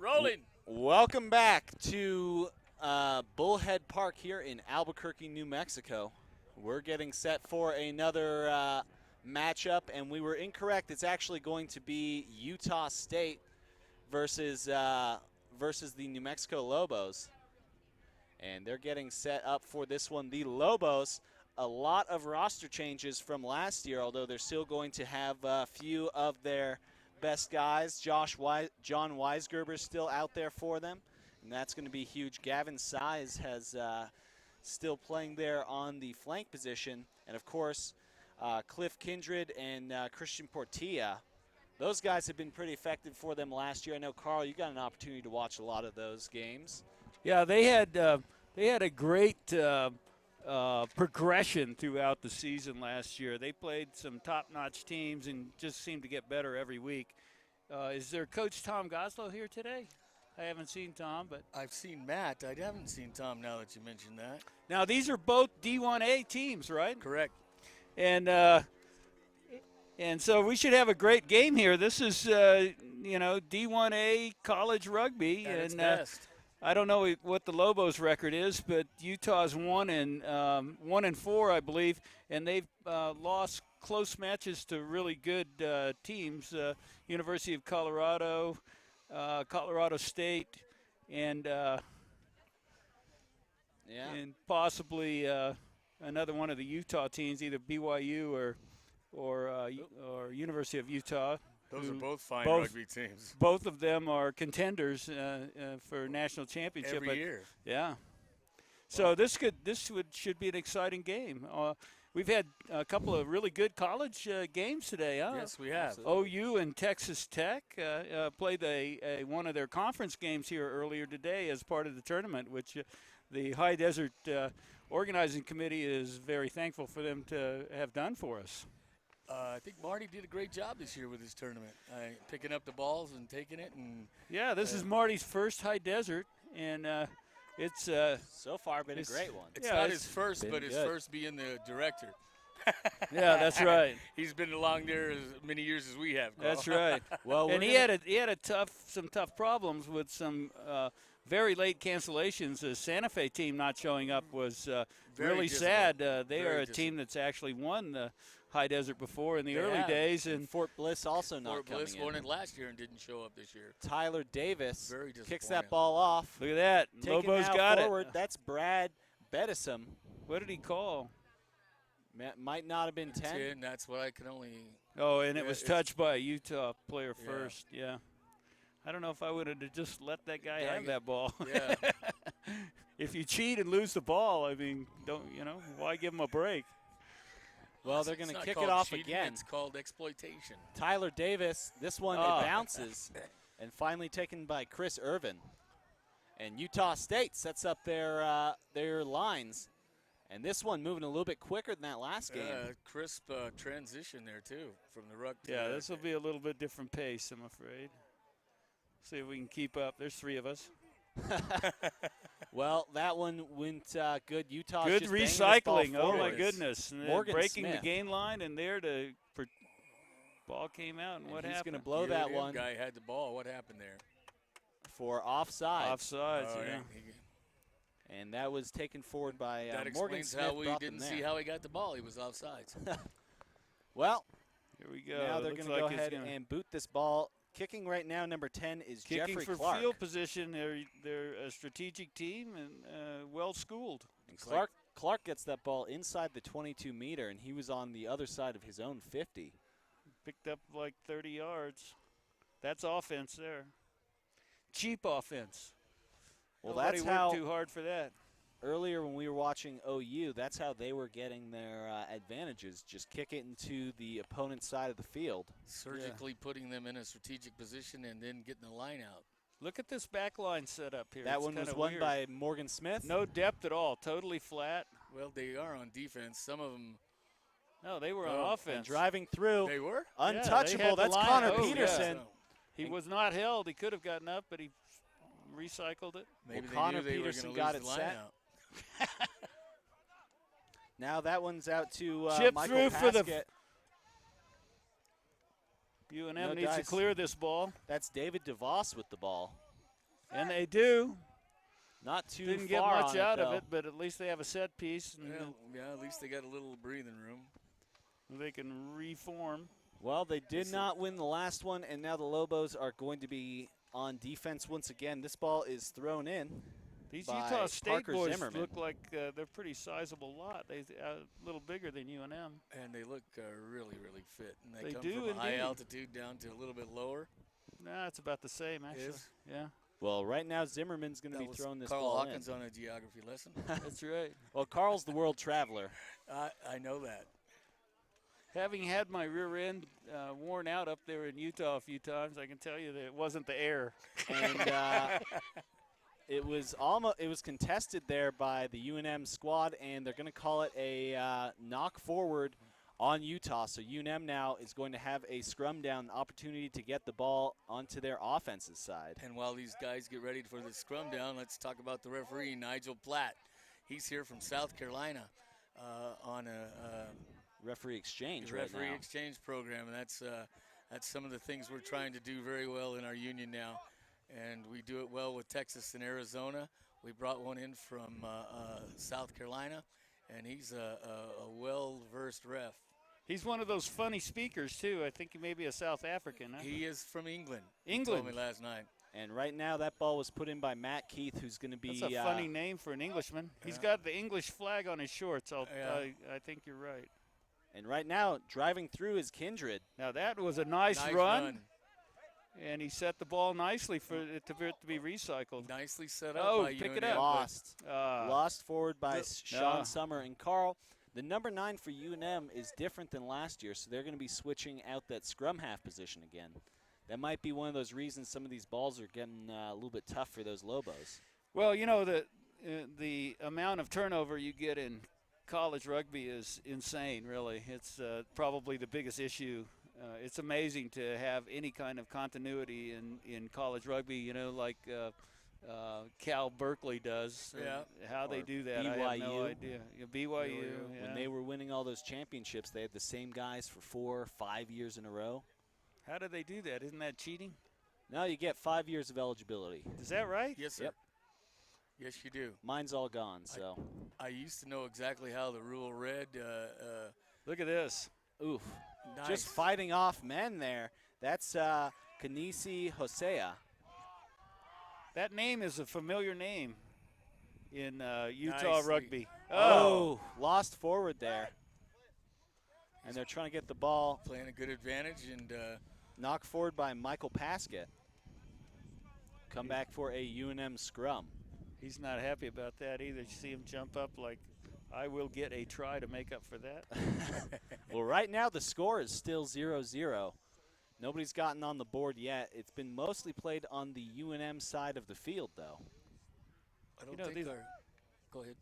Rolling. Welcome back to Bullhead Park here in Albuquerque, New Mexico. We're getting set for another matchup, and we were incorrect. It's actually going to be Utah State versus the New Mexico Lobos. And they're getting set up for this one. The Lobos, a lot of roster changes from last year, although they're still going to have a few of their best guys. John Weisgerber's still out there for them, and that's going to be huge. Gavin Size has still playing there on the flank position, and of course, Cliff Kindred and Christian Portilla. Those guys have been pretty effective for them last year. I know, Carl, you got an opportunity to watch a lot of those games. Yeah, they had a great progression throughout the season last year. They played some top-notch teams and just seemed to get better every week. Is there Coach Tom Goslow here today? I haven't seen Tom, but I've seen Matt. I haven't seen Tom now that you mentioned that. now these are both D1A teams, right? Correct. And so we should have a great game here. This is D1A college rugby, At its and best. I don't know what the Lobos' record is, but Utah's 1-4, I believe, and they've lost close matches to really good teams: University of Colorado, Colorado State, and possibly another one of the Utah teams, either BYU or University of Utah. Those are both fine rugby teams. Both of them are contenders for national championship Every year. Yeah. So this should be an exciting game. We've had a couple of really good college games today, huh? Yes, we have. OU and Texas Tech played one of their conference games here earlier today as part of the tournament, which the High Desert Organizing Committee is very thankful for them to have done for us. I think Marty did a great job this year with his tournament, picking up the balls and taking it. And yeah, this is Marty's first High Desert, and it's so far been a great one. It's not his first, but his first being the director. Yeah, that's right. He's been along there as many years as we have, Carl. That's right. Well, and he had some tough problems with some very late cancellations. The Santa Fe team not showing up was really sad. They are a team that's actually won the High Desert before in the early days, and Fort Bliss also not Fort coming Bliss in. won it last year and didn't show up this year. Tyler Davis Very kicks disappointing. that ball off. look at that. Taken Lobos now got forward. it. That's Brad Bedison. What did he call? Might not have been 10. That's what I can only. Oh, and it Yeah, was it's- touched by a Utah player Yeah. first. Yeah. I don't know if I would have just let that guy Dang have it. that ball. Yeah. If you cheat and lose the ball, I mean, why give him a break? Well, they're going It's to not kick called it off cheating, again. It's called exploitation. Tyler Davis, this one it bounces, and finally taken by Chris Irvin. And Utah State sets up their lines. And this one moving a little bit quicker than that last game. Crisp transition there, too, from the ruck to Yeah, the- this will be a little bit different pace, I'm afraid. See if we can keep up. There's three of us. Well, that one went good. Utah Good just banging this ball recycling. Oh, my forward. goodness. And then Morgan breaking Smith. the gain line and there ball came out, and what He's happened? going to blow The that UNM one guy had the ball. What happened there? for offside. Offsides, Oh, yeah. And that was taken forward by That Morgan explains Smith. how we brought didn't them see there. how he got the ball. He was offsides. Well, Here we go. now they're Looks going to like go it's ahead gonna- and boot this ball. Kicking right now, number 10 is Kicking Jeffrey for Clark. field position. They're a strategic team and well-schooled. And Clark gets that ball inside the 22-meter, and he was on the other side of his own 50. Picked up like 30 yards. That's offense there. Cheap offense. Well, Nobody that's worked how too hard for that. earlier when we were watching OU, that's how they were getting their advantages. Just kick it into the opponent's side of the field. Surgically putting them in a strategic position and then getting the line out. Look at this back line set up here. That It's one was kinda won weird. by Morgan Smith. No depth at all. Totally flat. Well, they are on defense. Some of them. No, they were Oh, on And offense. driving through. They were? Untouchable. had the That's line. Connor Oh, yeah. Peterson. He was not held. He could have gotten up, but he recycled it. Maybe Connor they knew they Peterson were going got to lose it the line set. out. Now that one's out to Chip Michael through for the Paskett. UNM No needs to dice. clear this ball. That's David DeVos with the ball. And they do. Not too Didn't get far much on out it, of though. it, but at least they have a set piece, and Yeah, at least they got a little breathing room. they can reform. Well, they did not win the last one, and now the Lobos are going to be on defense once again. This ball is thrown in. These by Utah State Parker boys Zimmerman. look like they're pretty sizable lot. They're a little bigger than UNM. And they look really, really fit. And They come do from a high indeed. altitude down to a little bit lower. Nah, it's about the same, actually. Is? Yeah, Well, right now Zimmerman's going to be That was throwing this Carl ball Hawkins in. on a geography lesson. that's right. Well, Carl's the world traveler. I know that. Having had my rear end worn out up there in Utah a few times, I can tell you that it wasn't the air. And it was contested there by the UNM squad, and they're going to call it a knock forward on Utah. So UNM now is going to have a scrum down opportunity to get the ball onto their offensive side. And while these guys get ready for the scrum down, let's talk about the referee, Nigel Platt. He's here from South Carolina on a Referee exchange right referee now. exchange program, and that's some of the things we're trying to do very well in our union now, and we do it well with Texas and Arizona. We brought one in from South Carolina, and he's a well-versed ref. He's one of those funny speakers, too. I think he may be a South African. Huh? He is from England. England. He told me last night. And right now that ball was put in by Matt Keith, who's going to be That's a funny name for an Englishman. He's Yeah. got the English flag on his shorts. Yeah. I think you're right. and right now driving through is Kindred. Now, that was a nice run, and he set the ball nicely for it to be recycled. Nicely set up Oh, by pick UNM. it up. Lost forward by Sean No. Summer. And Carl, the number 9 for UNM is different than last year, so they're going to be switching out that scrum half position again. That might be one of those reasons some of these balls are getting a little bit tough for those Lobos. Well, you know, the amount of turnover you get in college rugby is insane, really. It's probably the biggest issue. It's amazing to have any kind of continuity in college rugby, you know, like Cal Berkeley does. Yeah. How they Or do that, I have no BYU. idea. Yeah, BYU, yeah. When they were winning all those championships, they had the same guys for 4 or 5 years in a row. How do they do that? Isn't that cheating? Now you get 5 years of eligibility. Is that right? Yes, sir. Yep. Yes, you do. Mine's all gone, so. I used to know exactly how the rule read. Look at this. Oof. Nice. Just fighting off men there. That's Kanisi Hosea. That name is a familiar name in Utah Nicely. rugby. Oh, lost forward there. And they're trying to get the ball Playing a good advantage, and knocked forward by Michael Paskett. Come back for a UNM scrum. He's not happy about that either. You see him jump up like, I will get a try to make up for that. Well, right now the score is still 0-0. Nobody's gotten on the board yet. It's been mostly played on the UNM side of the field, though. I don't know, think these- they're. Go ahead.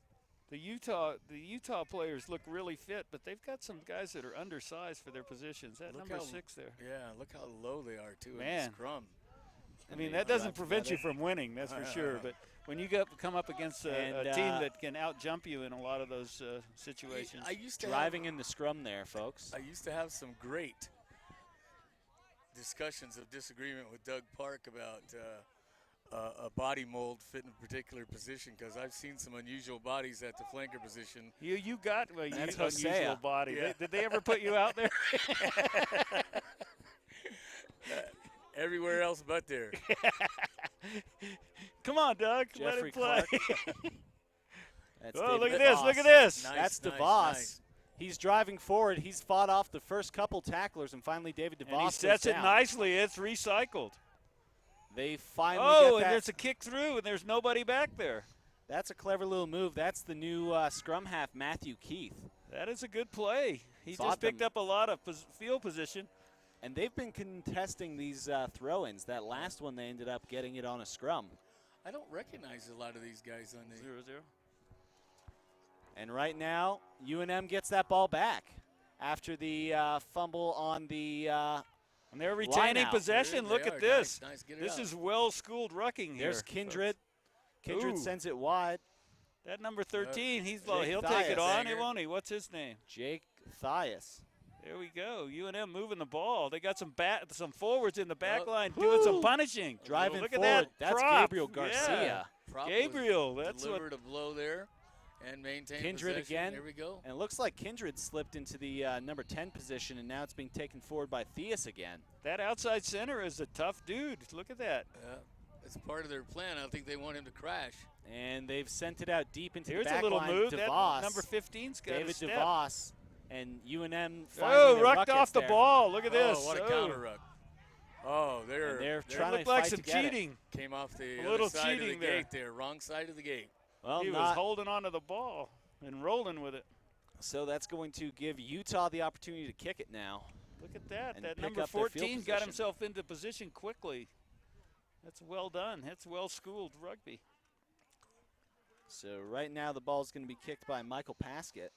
The Utah players look really fit, but they've got some guys that are undersized for their positions. That Look number how- 6 there. Yeah, look how low they are, too, in Man. the scrum. I mean, they that doesn't got prevent you together. from winning, that's for sure. But when you come up against a And, team that can out-jump you in a lot of those situations. I used to Driving in the scrum there, folks. I used to have some great discussions of disagreement with Doug Park about a body mold fit in a particular position, because I've seen some unusual bodies at the flanker position. You got a That's unusual Hosea. body. Yeah. Did they ever put you out there? Everywhere else but there. Come on, Doug. Let Jeffrey him play. That's Oh, look David at this. DeVos. Look at this. Nice, That's nice, DeVos. nice. He's driving forward. He's fought off the first couple tacklers, and finally David DeVos And he goes sets it down. nicely. It's recycled. They finally Oh, get and that. there's a kick through, and there's nobody back there. That's a clever little move. That's the new scrum half, Matthew Keith. That is a good play. He Fought just picked them. up a lot of field position. And they've been contesting these throw-ins. That last one, they ended up getting it on a scrum. I don't recognize a lot of these guys on the. 0-0. And right now, UNM gets that ball back after the fumble on the And they're retaining Line-out. possession. There Look they at are. this. Nice, nice. Get it This out. is well-schooled rucking here. There's Kindred. Kindred Ooh. sends it wide. That number 13, he'll Jake take it Thias. on, Sanger. won't he? What's his name? Jake Thias. There we go. UNM moving the ball. They got some forwards in the back line doing some punishing. Driving Look forward. at that That's prop. Gabriel Garcia. Yeah. Prop Gabriel, that's what. delivered a blow there and maintained Kindred possession. again. Here we go. And it looks like Kindred slipped into the number 10 position, and now it's being taken forward by Theus again. That outside center is a tough dude. Look at that. It's part of their plan. I think they want him to crash. And they've sent it out deep into Here's the back a little line. move. DeVos, That number 15's got David a step. DeVos, and UNM Oh, finally the rucked ruck off gets the there. ball. Look at this. Oh, what a counter ruck. Oh, They're That trying to looked like fight some to get it. cheating. came off the A other little side of the cheating there. gate there. Wrong side of the gate. Well, He was not, holding onto the ball and rolling with it. so that's going to give Utah the opportunity to kick it now. Look at that. And That pick number up their field 14 got position. himself into position quickly. That's well done. That's well-schooled rugby. So right now the ball is going to be kicked by Michael Paskett.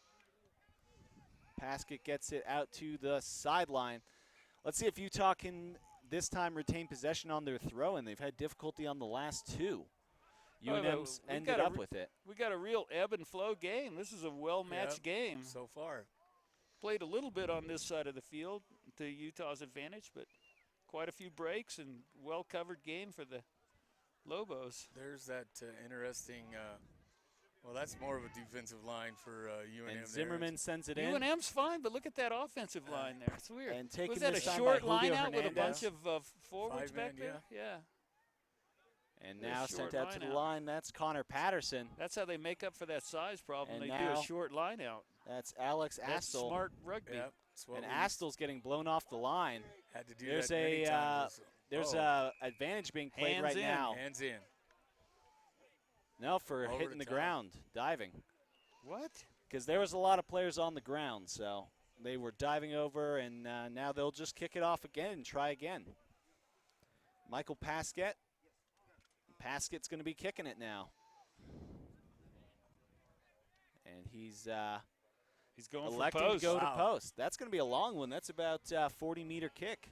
Paskett gets it out to the sideline. Let's see if Utah can this time retain possession on their throw, and they've had difficulty on the last two. UNM's we've ended got a up with it. We got a real ebb and flow game. This is a well-matched game. So far. Played a little bit on this side of the field to Utah's advantage, but quite a few breaks and well-covered game for the Lobos. There's that interesting, well, that's more of a defensive line for UNM. And Zimmerman sends it in. UNM's fine, but look at that offensive line there. It's weird. And taken Was that a this time short by line Julio out with a bunch Hernandez. of forwards Five-man, back there? Yeah. And They're now short sent out to the line out. line. That's Connor Patterson. That's how they make up for that size problem. And They do now a short line out. That's Alex That's Astle. smart rugby. Yep. That's what And we Astel's getting blown off the line. had to do There's that many a, times. There's Oh, a advantage being played Hands right in. now. hands in. No, for Over hitting the the top. ground, diving. What? Because there was a lot of players on the ground, so they were diving over, and now they'll just kick it off again and try again. Michael Paskett. Paskett's going to be kicking it now. And he's Going electing for post. to go to Wow. post. That's going to be a long one. That's about 40-meter kick.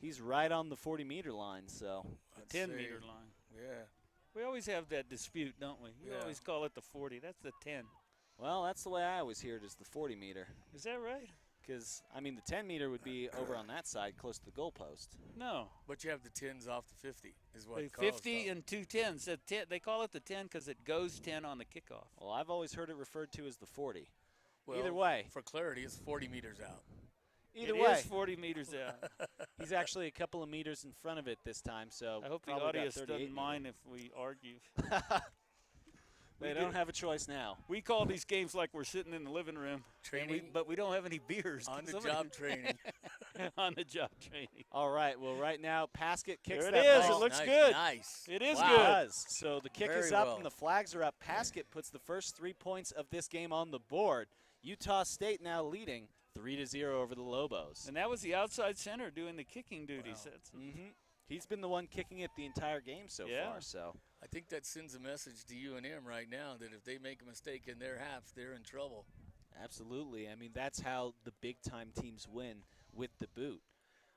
He's right on the 40-meter line, so. Let's 10-meter see. line. Yeah. We always have that dispute, don't we? We Yeah. always call it the 40. That's the 10. Well, that's the way I always hear it, is the 40-meter. Is that right? Because, I mean, the 10-meter would be over on that side, close to the goalpost. No. But you have the 10s off the 50 is what The Carl's 50 talking. and 2 10s. They call it the 10 because it goes 10 on the kickoff. Well, I've always heard it referred to as the 40. Well, Either way. For clarity, it's 40 meters out. Either It way, is 40 meters out. he's actually a couple of meters in front of it this time, so I hope the probably got audience 38 doesn't meter. mind if we argue. They We don't do. have a choice now. We call these games like we're sitting in the living room, Training but we don't have any beers. on the Somebody- job training. on the job training. All right, well, right now, Paskett kicks There it that is. ball. It looks nice, good. Nice. It is Wow. good. Does. So the kick is Very up well. and the flags are up. Paskett puts the first 3 points of this game on the board. Utah State now leading 3-0 over the Lobos. And that was the outside center doing the kicking duties. Wow. That's He's been the one kicking it the entire game so Yeah. far. So I think that sends a message to UNM right now that if they make a mistake in their half, they're in trouble. absolutely. I mean, that's how the big-time teams win, with the boot.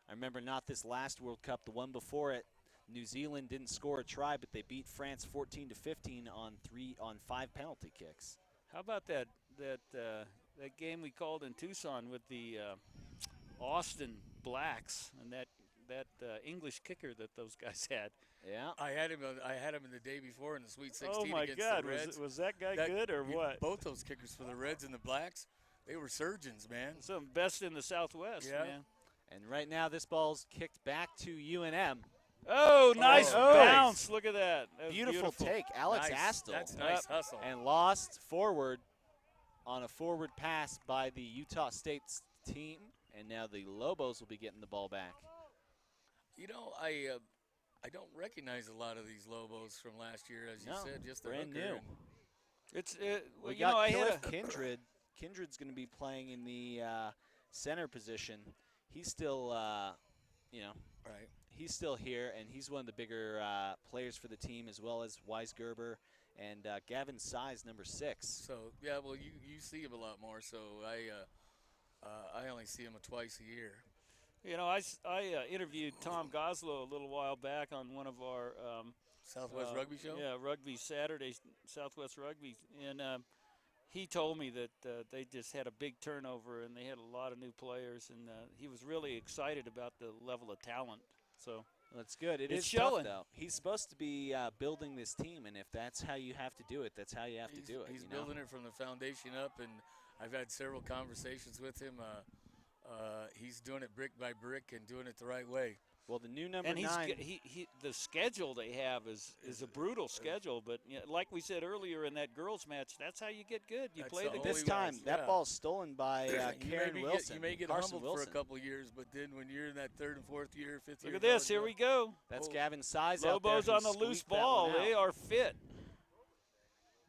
I remember not this last World Cup, the one before it. New Zealand didn't score a try, but they beat France 14-15 on 5 penalty kicks. How about that game we called in Tucson with the Austin Blacks and that English kicker that those guys had? Yeah. I had him in the day before in the Sweet 16 Oh my against God, the Reds. was that guy That- good or what? Both those kickers for the Reds and the Blacks, they were surgeons, man. Some best in the Southwest, Yeah. man. And right now, this ball's kicked back to UNM. Oh, nice Oh, bounce! Look at that. That was Beautiful take, Alex Nice. Astle. That's nice hustle. And lost forward on a forward pass by the Utah State's team. And now the Lobos will be getting the ball back. You know, I don't recognize a lot of these Lobos from last year, as you No, said, just the brand hooker new. and- It's well, We you know, got I had Killif a Kindred. Kindred's going to be playing in the center position. He's still, right. he's still here, and he's one of the bigger players for the team, as well as Weisgerber and Gavin Size, number 6. So yeah, well, you see him a lot more. So I only see him twice a year. You know, I interviewed Tom Goslow a little while back on one of our Southwest Rugby Show. Yeah, Rugby Saturday, Southwest Rugby, and he told me that they just had a big turnover and they had a lot of new players, and he was really excited about the level of talent. So That's good. It's It's showing. tough, though. He's supposed to be building this team, and if that's how you have to do it, that's how you have to do it. He's you know? building it from the foundation up, and I've had several conversations with him. He's doing it brick by brick and doing it the right way. Well, the new number and 9. the schedule they have is a brutal schedule, but like we said earlier in that girls match, that's how you get good. You That's play the the only This way. time, Yeah. that ball's stolen by Karen Wilson. You may get Carson humbled Wilson. for a couple years, but then when you're in that 3rd and 4th year, 5th year. Look at this. Here we go. That's Oh. Gavin Size out there. Lobos who on the loose squeaked that ball. one They out. are fit.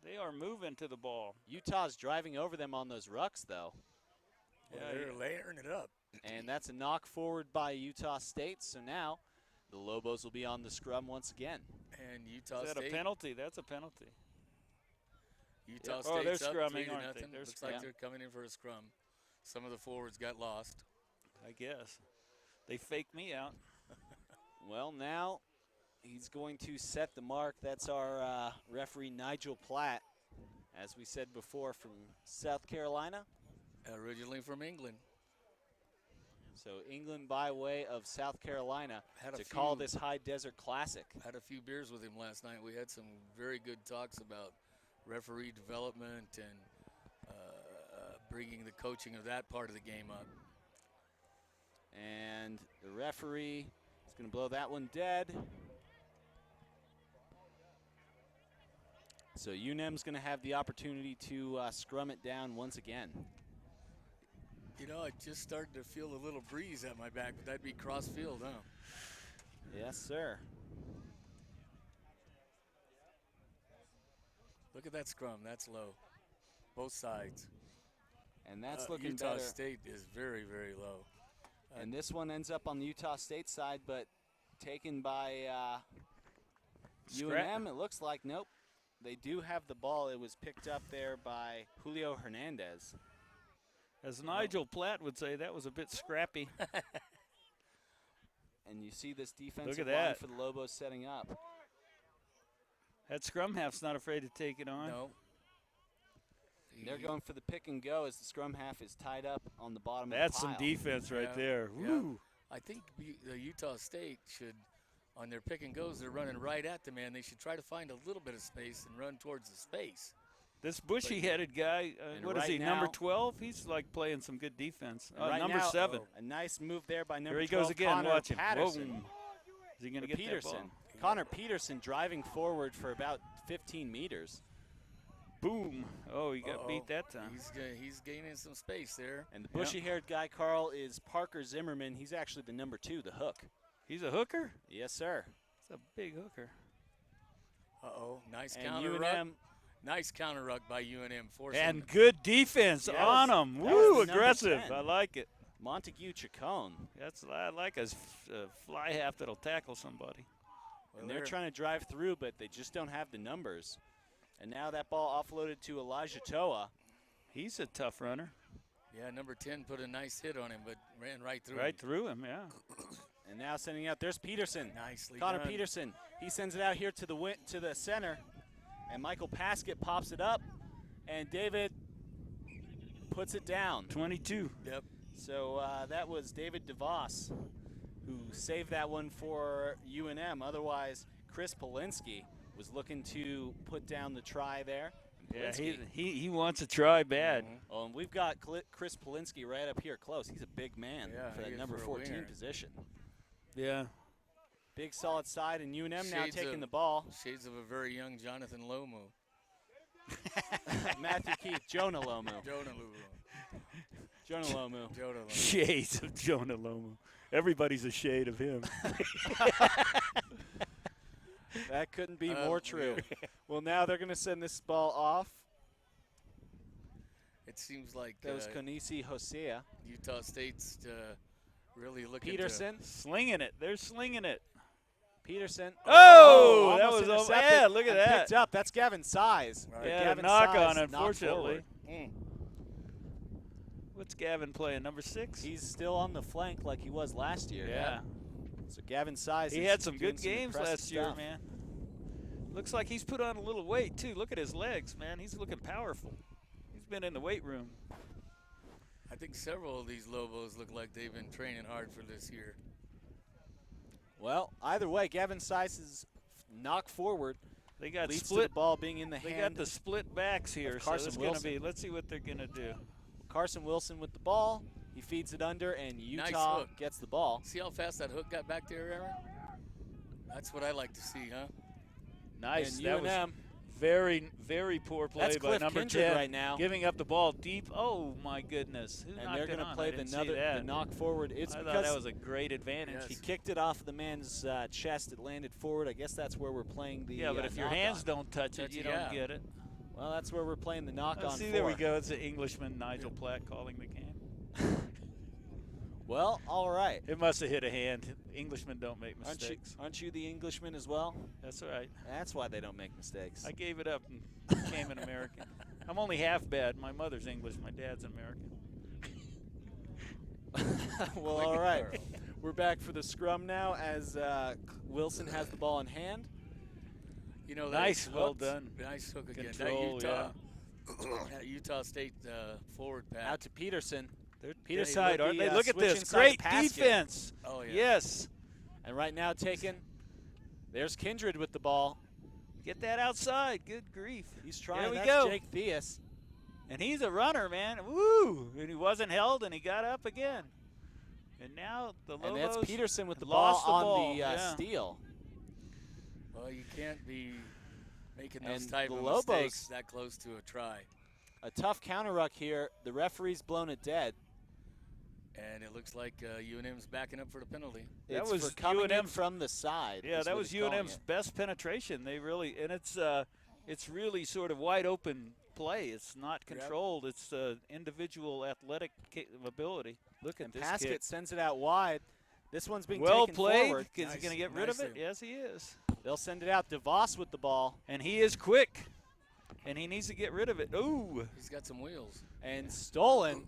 They are moving to the ball. Utah's driving over them on those rucks, though. Well, they're layering it up. And that's a knock forward by Utah State. So now the Lobos will be on the scrum once again. And Utah Is that State. a penalty? That's a penalty. Utah Oh, State's they're up scrumming, 3-0. aren't they? They're Looks like scrumming. they're coming in for a scrum. Some of the forwards got lost. I guess. They faked me out. Well, now he's going to set the mark. That's our referee, Nigel Platt, as we said before, from South Carolina. Originally from England. So England by way of South Carolina Had a to call few- this High Desert Classic. Had a few beers with him last night. We had some very good talks about referee development and bringing the coaching of that part of the game up. And the referee is going to blow that one dead. So UNM's going to have the opportunity to scrum it down once again. You know, I just started to feel a little breeze at my back, but that'd be cross field, huh? Yes, sir. Look at that scrum. That's low. Both sides. And that's looking Utah better. State is very, very low. And this one ends up on the Utah State side, but taken by UNM, it looks like. Nope. They do have the ball. It was picked up there by Julio Hernandez. As Nigel Platt would say, that was a bit scrappy. And you see this defensive at line that. for the Lobos setting up. That scrum half's not afraid to take it on. No. They're going for the pick and go as the scrum half is tied up on the bottom That's of the some pile. defense right Yeah, there. yeah. Woo. I think the Utah State should, on their pick and goes, they're running right at the man. They should try to find a little bit of space and run towards the space. This bushy-headed guy, And what is right he, number now- 12? He's like playing some good defense. And right number now, 7. A nice move there by number Here he 12, goes again. Connor Watch him. Patterson. Boom. Is he going to For get that Peterson. ball? Connor Peterson driving forward for about 15 meters. Boom. Oh, he got Uh-oh. beat that time. He's gaining some space there. And the bushy-haired guy, Carl, is Parker Zimmerman. He's actually the number 2, the hook. He's a hooker? Yes, sir. He's a big hooker. Uh-oh, nice And counter UNM, ruck. Nice counter ruck by UNM. Forcing And good defense Yes. on him. That was Woo, the number aggressive. 10. I like it. Montague Chacon. I like a fly half that'll tackle somebody. well, And they're trying to drive through, but they just don't have the numbers. And now that ball offloaded to Elijah Toa. He's a tough runner. Yeah, number 10 put a nice hit on him, but ran right through Right him. through him, yeah. And now sending out, there's Peterson. Nicely Connor done. Peterson. He sends it out here to the center. And Michael Paskett pops it up. And David puts it down. 22. Yep. So that was David DeVos who saved that one for UNM. Otherwise, Chris Polinsky was looking to put down the try there. And Yeah, Polinsky- he wants to try bad. Oh, and we've got Chris Polinsky right up here close. He's a big man Yeah, for he that is number for a 14 winger. position. Yeah. Big solid side, and UNM now Shades taking of- the ball. Shades of a very young Jonathan Lomu. Matthew Keith, Jonah Lomu. Jonah Lomu. Jonah Lomu. Jonah Lomu. Shades of Jonah Lomu. Everybody's a shade of him. That couldn't be Oh, more true. Well, now they're going to send this ball off. It seems like That was Konisi Hosea. Utah State's really looking Peterson. Slinging it. They're slinging it. Peterson. Oh, that almost was over. intercepted Yeah, look at and that. Picked up. That's Gavin Size. Right. Yeah, Gavin knock Size on, knocked unfortunately. forward. What's Gavin playing? Number 6? He's still on the flank like he was last year. Yeah. So Gavin Size. He is had some doing good games impressive last year, stuff. man. Looks like he's put on a little weight, too. Look at his legs, man. He's looking powerful. been in the weight room. I think several of these Lobos look like they've been training hard for this year. Well, either way, Gavin Sice's knock forward They got leads to split. the ball being in the They hand. got the split backs here, so Carson it's going to Wilson. be. Let's see what they're going to do. Carson Wilson with the ball. He feeds it under, and Nice Utah hook. gets the ball. See how fast that hook got back there, Aaron? That's what I like to see, huh? Nice. And That was UNM, very, very poor play that's by Cliff number Kindred 10. right now. Giving up the ball deep. Oh, my goodness. Who And knocked they're it going to on? play I the didn't see that. knock forward. It's I thought because that was a great advantage. Yes. he kicked it off the man's chest. It landed forward. I guess that's where we're playing the Yeah, but if your knock hands on. don't touch it, you Yeah. don't get it. Well, that's where we're playing the knock on See, for. there we go. It's the Englishman, Nigel Platt, calling the game. Well, all right. It must have hit a hand. Englishmen don't make Aren't you, mistakes. aren't you the Englishman as well? That's all right. That's why they don't make mistakes. I gave it up and became an American. I'm only half bad. My mother's English. My dad's American. Well, Look all at right. Carl. We're back for the scrum now as Wilson has the ball in hand. You know, Nice, that well hooked. done. Nice hook again. Control, that Utah State forward pass. Out to Peterson. They're Peterson side, with aren't the, they? Look at switch this. inside Great basket. defense. Oh, yeah. Yes. And right now taken. There's Kindred with the ball. Get that outside. Good grief. He's trying. There we That's go. Jake Theus. And he's a runner, man. Woo! And he wasn't held, and he got up again. And now the And that's Lobos Peterson with the lost ball the on ball, the yeah. steal. Well, you can't be making those And type the of Lobos- mistakes that close to a try. A tough counter ruck here. The referee's blown it dead. And it looks like UNM's backing up for the penalty. That It's was for coming in UNM from the side. Yeah, is that what was he's calling UNM's it. best penetration. They really, and it's really sort of wide open play. It's not Yep. controlled. It's individual athletic ability. Look at And this Paskett kid. sends it out wide. This one's being Well taken played. forward. Is he Nice, going to get rid of it? nicely. Yes, he is. They'll send it out. DeVos with the ball. And he is quick, and he needs to get rid of it. Ooh, He's got some wheels. And stolen.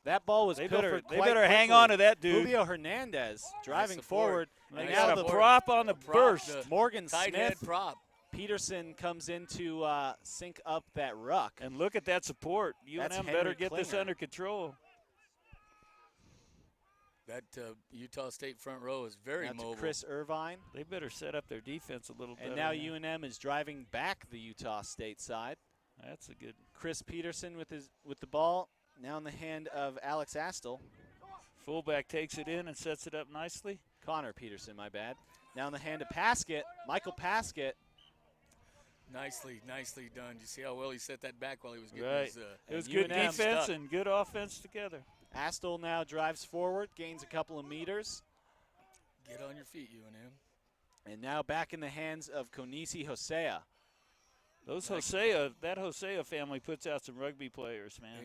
That ball was they pilfered better quite hang quickly. on to that dude. Julio Hernandez driving support. forward. They And Nice got now a the support. prop on the Prop, burst. the Morgan tight head Smith. prop. Peterson comes in to sync up that ruck. And look at that support. That's UNM Henry better get this Klinger. under control. That Utah State front row is very Now to mobile. Chris Irvine. They better set up their defense a little better. And now UNM is driving back the Utah State side. That's a good Chris Peterson with the ball. Now in the hand of Alex Astle. fullback. Takes it in and sets it up nicely. Connor Peterson, my bad. Now in the hand of Paskett. Michael Paskett. Nicely done. You see how well he set that back while he was getting Right. his It was And good UNM defense stuck. and good offense together. Astle now drives forward, gains a couple of meters. get on your feet, UNM. And now back in the hands of Konisi Hosea. Those that Hosea family puts out some rugby players, man.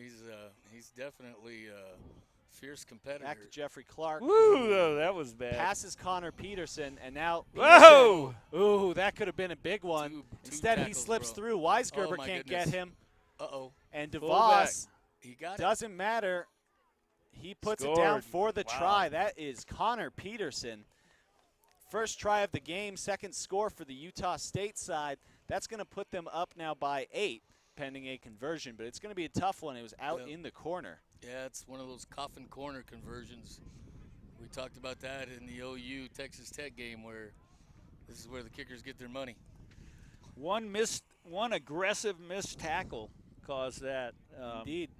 He's definitely a fierce competitor. Back to Jeffrey Clark. Woo, though, that was bad. Passes Connor Peterson, and now Whoa! Peterson- Ooh, that could have been a big one. Two Instead, he tackles, slips bro. through. Weisgerber Oh, my can't goodness. get him. Uh-oh. And Fullback. DeVos He got it. doesn't matter. He puts it down Scored. for the Wow. try. That is Connor Peterson. First try of the game, second score for the Utah State side. That's going to put them up now by 8, pending a conversion. But it's going to be a tough one. It was out Yeah. in the corner. Yeah, it's one of those coffin corner conversions. We talked about that in the OU Texas Tech game where this is where the kickers get their money. One aggressive missed tackle caused that. Indeed.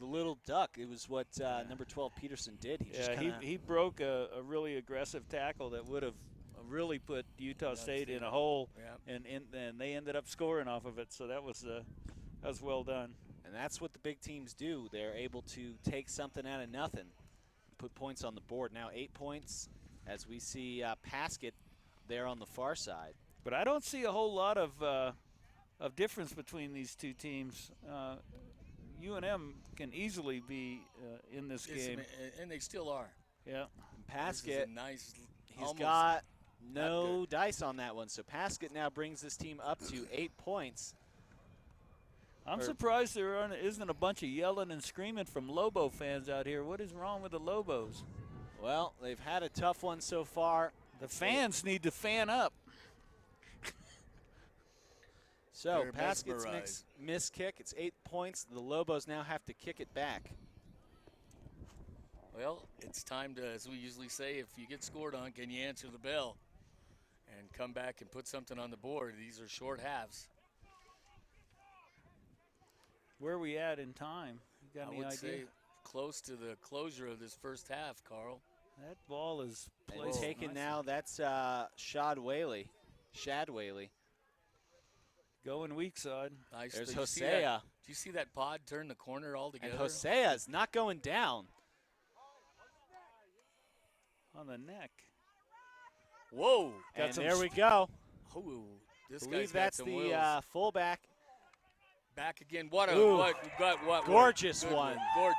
The little duck, it was what number 12 Peterson did. He just Yeah, kinda, he broke a really aggressive tackle that would have really put Utah That's State in it. a hole, Yeah. and they ended up scoring off of it. So that was well done. and that's what the big teams do. They're able to take something out of nothing, put points on the board. Now 8 points as we see Paskett there on the far side. But I don't see a whole lot of difference between these two teams. UNM can easily be in this game. And they still are. Yeah. And This is a Paskett, nice, he's almost got no dice on that one. So Paskett now brings this team up to 8 points. I'm surprised there isn't a bunch of yelling and screaming from Lobo fans out here. What is wrong with the Lobos? Well, they've had a tough one so far. The fans need to fan up. So They're Paskett's mesmerized. miss kick. It's 8 points. The Lobos now have to kick it back. Well, it's time to, as we usually say, if you get scored on, can you answer the bell and come back and put something on the board? These are short halves. Where are we at in time? You got I any would idea? say close to the closure of this first half, Carl. That ball is And placed taken nicely. now, that's Shad Whaley. Going weak side. Nice. There's Did you see that- Hosea. Did you see that pod turn the corner altogether? And Hosea's not going down. On the neck. Whoa. Got And some there we go. Oh, this I believe guy's got that's some the wheels. fullback. Back again. What a Ooh. what Gorgeous good one. Gorgeous.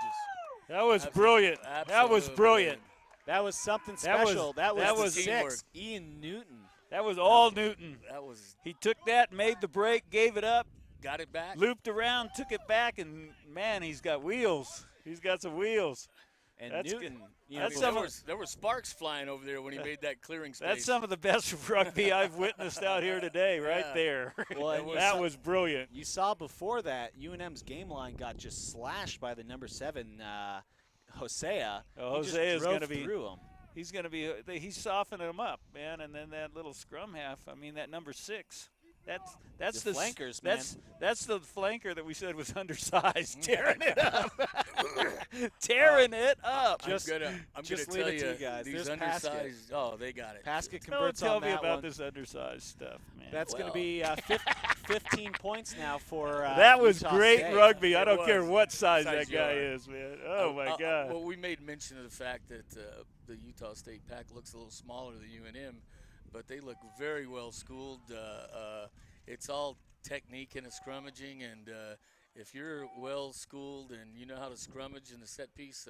That was Absolute- brilliant. That was absolute brilliant. That was something That was- special. That that was was the teamwork. 6, Ian Newton. That was all Newton. That was He took that, made the break, gave it up, got it back. looped around, took it back, and man, he's got wheels. He's got some wheels. And That's Newton, you that's know, some there were sparks flying over there when he made that clearing space. That's some of the best rugby I've witnessed out here today, right Yeah. there. Well, and that was brilliant. you saw before that UNM's game line got just slashed by the number 7, Hosea. Oh, He just Hosea's drove gonna be- through him. He's going to be. He's softening him up, man. And then that little scrum half. I mean, that number 6. That's The the flankers, man. That's the flanker that we said was undersized, tearing it up, tearing it up. I'm gonna just tell leave it to you, you guys. these There's Pasket. undersized. Oh, they got it. Pasket Don't converts tell on me that about one. this undersized stuff, man. That's going Well. to be 15 points now for that was Utah great State. rugby. I It don't care was. what size Size that guy you are. is, man. Oh my God. Well, we made mention of the fact that the Utah State pack looks a little smaller than UNM, but they look very well schooled. It's all technique and a scrummaging, and if you're well schooled and you know how to scrummage in the set piece,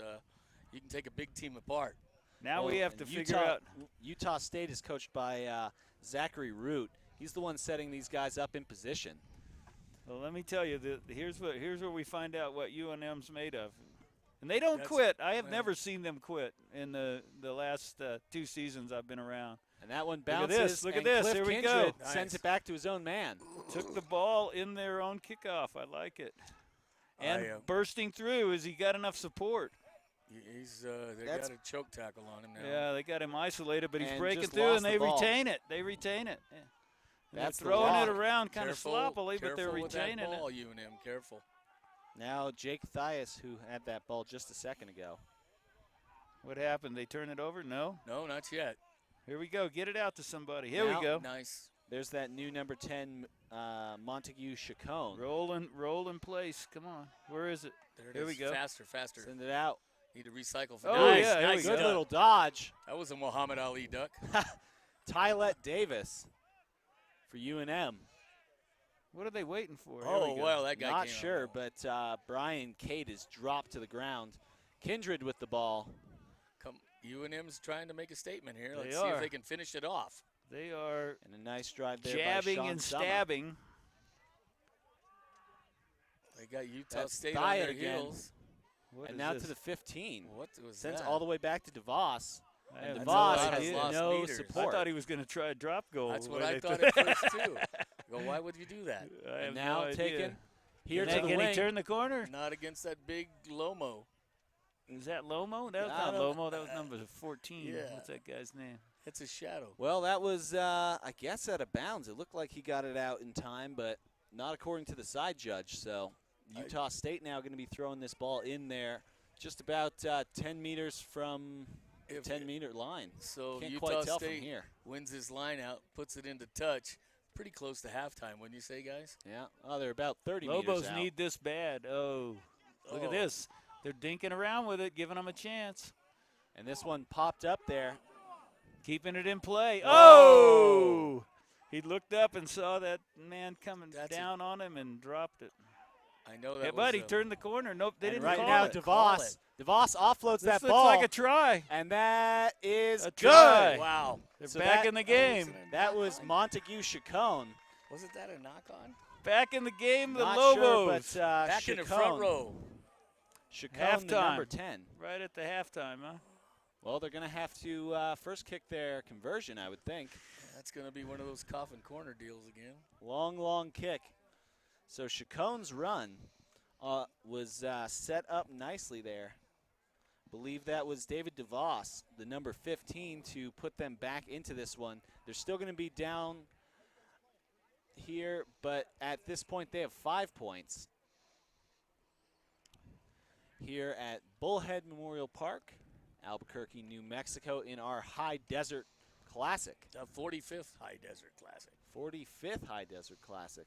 you can take a big team apart. Now we Well, have to and figure out. Utah State is coached by Zachary Root. He's the one setting these guys up in position. Well, let me tell you, here's where we find out what UNM's made of. And they don't That's- quit. I have well. never seen them quit in the last 2 seasons I've been around. And that one Look at bounces. this, look at and this, Cliff here we Kindred go. sends Nice. it back to his own man. Took the ball in their own kickoff. I like it. And I, bursting through, has he got enough support? They That's- got a choke tackle on him now. Yeah, they got him isolated, but he's And breaking just through, lost and the they ball. retain it. They retain it. Yeah. And That's the they're throwing it lock. around kind of Careful- sloppily, but they're careful with that retaining it. ball, UNM, careful. Now Jake Thias, who had that ball just a second ago. What happened? They turn it over? No. No, not yet. Here we go. Get it out to somebody. Here Now- we go. Nice. There's that new number 10, Montague Chacon. Roll in place. Come on. Where is it? There it Here is. we go. Faster. Send it out. Need to recycle for Oh, nice, yeah, here we nice go. Good duck. little dodge. That was a Muhammad Ali duck. Tylette Davis for UNM. What are they waiting for? Here Oh, we go. well, that guy Not came out sure, well. but Brian Cade is dropped to the ground. Kindred with the ball. UNM's trying to make a statement here. Let's They see are. if they can finish it off. They are And a nice drive there jabbing by Sean and Summer. stabbing. They got Utah That's State on Thias their again. heels. What And is now this? to the 15. What was Sends that? all the way back to DeVos. I And have no DeVos idea. has Lost no meters. support. I thought he was going to try a drop goal. That's the what way I they thought took- at first, too. Go, why would you do that? I have And now no idea. taken here Can to the he wing. turn the corner? Not against that big Lomo. Is that Lomo? That was I not don't- Lomo. That was number 14. Yeah. What's that guy's name? It's a shadow. Well, that was, I guess, out of bounds. It looked like he got it out in time, but not according to the side judge. So Utah State now going to be throwing this ball in there just about 10 meters from the 10-meter line. So Can't Utah quite tell State from here. wins his line out, puts it into touch. Pretty close to halftime, wouldn't you say, guys? Yeah. Oh, they're about 30 Lobos meters out. need this bad. Oh, look at Oh. this. They're dinking around with it, giving them a chance. And this one popped up there. Keeping it in play. Oh! Oh! He looked up and saw that man coming That's a- down on him and dropped it. I know that Yeah, was but he a- turned the corner. Nope, they And didn't right call now, it. Call DeVos. it. DeVos offloads This that looks ball. like a try. And that is A good. try. Wow. They're So back that- in the game. That was Montague Chacon. Wasn't that a knock-on? Back in the game, the Not Lobos. sure, but Back in the front row. Chacon, the number Halftime. 10. Right at the halftime, huh? Well, they're going to have to first kick their conversion, I would think. That's going to be one of those coffin corner deals again. Long kick. So Chacon's run was set up nicely there. Believe that was David DeVos, the number 15, to put them back into this one. They're still going to be down here, but at this point they have 5 points. Here at Bullhead Memorial Park, Albuquerque, New Mexico, in our High Desert Classic. The 45th High Desert Classic. 45th High Desert Classic.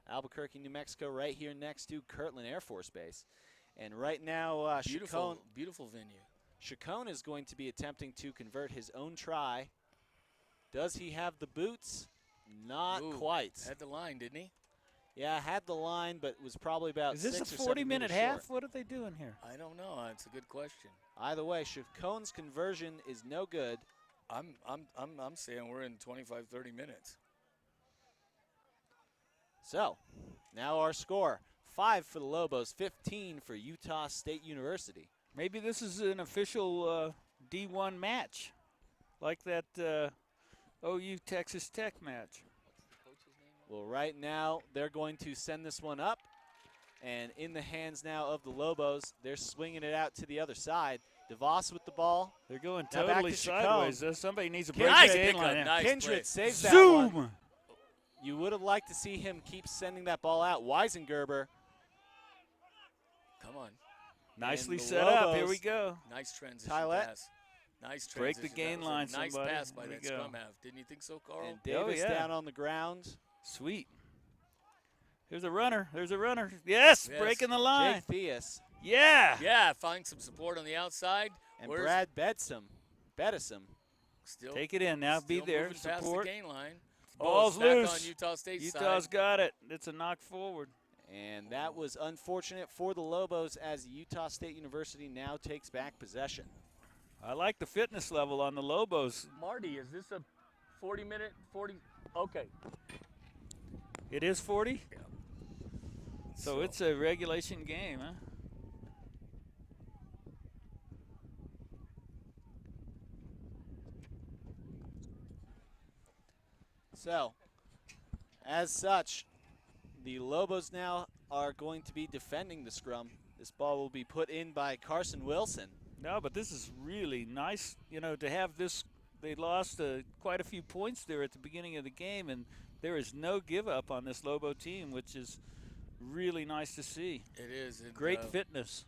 Albuquerque, New Mexico, right here next to Kirtland Air Force Base. And right now, beautiful venue. Chacon is going to be attempting to convert his own try. Does he have the boots? Not quite. Had the line, didn't he? Yeah, had the line, but was probably about 6 or 7 Is this a 40-minute half? short. What are they doing here? I don't know. It's a good question. Either way, Chacon's conversion is no good. I'm saying we're in 25, 30 minutes. So, now our score. 5 for the Lobos, 15 for Utah State University. Maybe this is an official D1 match, like that OU Texas Tech match. Well, right now, they're going to send this one up. And in the hands now of the Lobos, they're swinging it out to the other side. DeVos with the ball. They're going Now back totally to Chacon. sideways. Somebody needs to break Nice the game pickup, line. nice Kindred play. saves that Zoom! one. You would have liked to see him keep sending that ball out. Weisengerber. Come on. Nicely the set up. Here Lobos. we go. Nice transition Tylette. pass. Nice Break transition. the gain That was a line, nice somebody. pass by Here that we go. scrum half. Didn't you think so, Carl? And Davis yeah. down on the ground. Sweet. There's a runner. There's a runner. Yes, Yes. breaking the line. Jake Theus Yeah. Yeah, find some support on the outside. and Where's- Brad Bedison. Still, Take it in now. Be still there. moving past Support. the gain line. Ball's Back loose. on Utah State's Utah's side. got it. It's a knock forward. And that was unfortunate for the Lobos as Utah State University now takes back possession. I like the fitness level on the Lobos. Marty, is this a 40-minute, 40? Okay. It is 40? Yeah. So it's a regulation game, huh? So, as such, the Lobos now are going to be defending the scrum. This ball will be put in by Carson Wilson. No, but this is really nice, to have this. They lost quite a few points there at the beginning of the game, and there is no give up on this Lobo team, which is really nice to see. It is. And, Great fitness.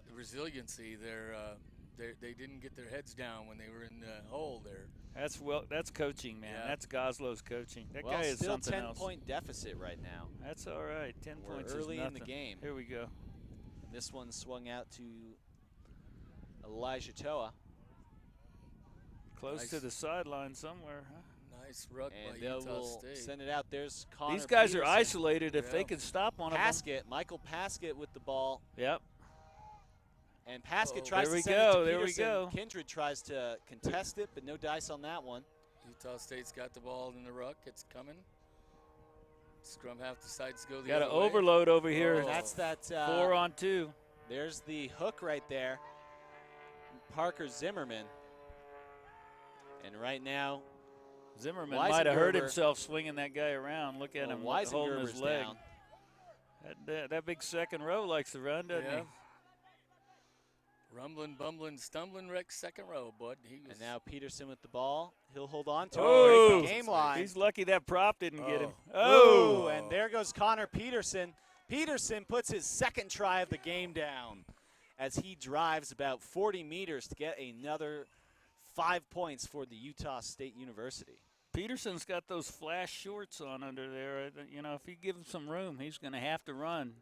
The resiliency, they didn't get their heads down when they were in the hole there. That's coaching, man. Yeah. That's Goslow's coaching. That Well, guy is still something 10-point deficit right now. That's all right. 10 We're points early is in the nothing. game. Here we go. This one swung out to Elijah Toa. Close Nice. to the sideline somewhere, huh? Nice ruck And by they Utah will State. send it out. There's Connor These guys Peterson. are isolated. If Yeah. they can stop one of Paskett, Michael Paskett with the ball. them. Yep. And Paskett Uh-oh. tries There to we send go, it to there we Peterson. go. Kindred tries to contest it, but no dice on that one. Utah State's got the ball in the ruck. It's coming. Scrum half decides to go the Got an other way. overload over here. Oh. And that's that. 4-on-2. There's the hook right there. Parker Zimmerman. And right now, Zimmerman might have hurt Weisengerber- himself swinging that guy around. Look at him holding his Weisengerber's leg. down. That big second row likes to run, doesn't Yeah. he? Rumbling, bumbling, stumbling, wreck second row, bud. He was And now Peterson with the ball. He'll hold on to Oh. it. Break the game line. He's lucky that prop didn't get him. Oh, Oh, and there goes Connor Peterson. Peterson puts his second try of the game down as he drives about 40 meters to get another 5 points for the Utah State University. Peterson's got those flash shorts on under there. If you give him some room, he's going to have to run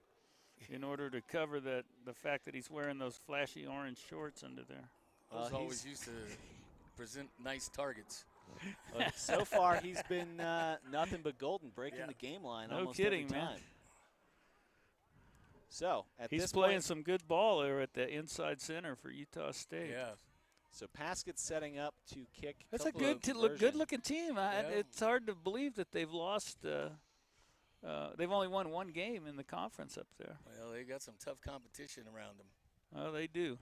in order to cover the fact that he's wearing those flashy orange shorts under there. I was Well, always used to present nice targets. So far, he's been nothing but golden, breaking Yeah. the game line No almost kidding, every man. time. So at He's this playing point, some good ball there at the inside center for Utah State. Yeah. so Paskett's setting up to kick. That's a couple of good conversions. looking team. Yeah. It's hard to believe that they've lost. They've only won one game in the conference up there. Well, they got some tough competition around them. Oh, they do.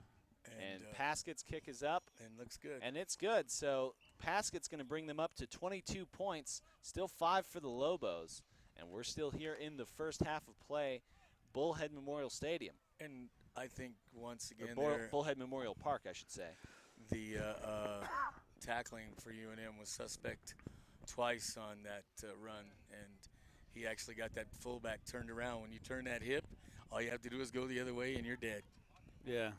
And Paskett's kick is up. and looks good. And it's good. So Paskett's going to bring them up to 22 points, still 5 for the Lobos, And we're still here in the first half of play, Bullhead Memorial Stadium. And I think once again, Bullhead Memorial Park, I should say. the tackling for UNM was suspect twice on that run, and he actually got that fullback turned around. When you turn that hip, all you have to do is go the other way, and you're dead. Yeah.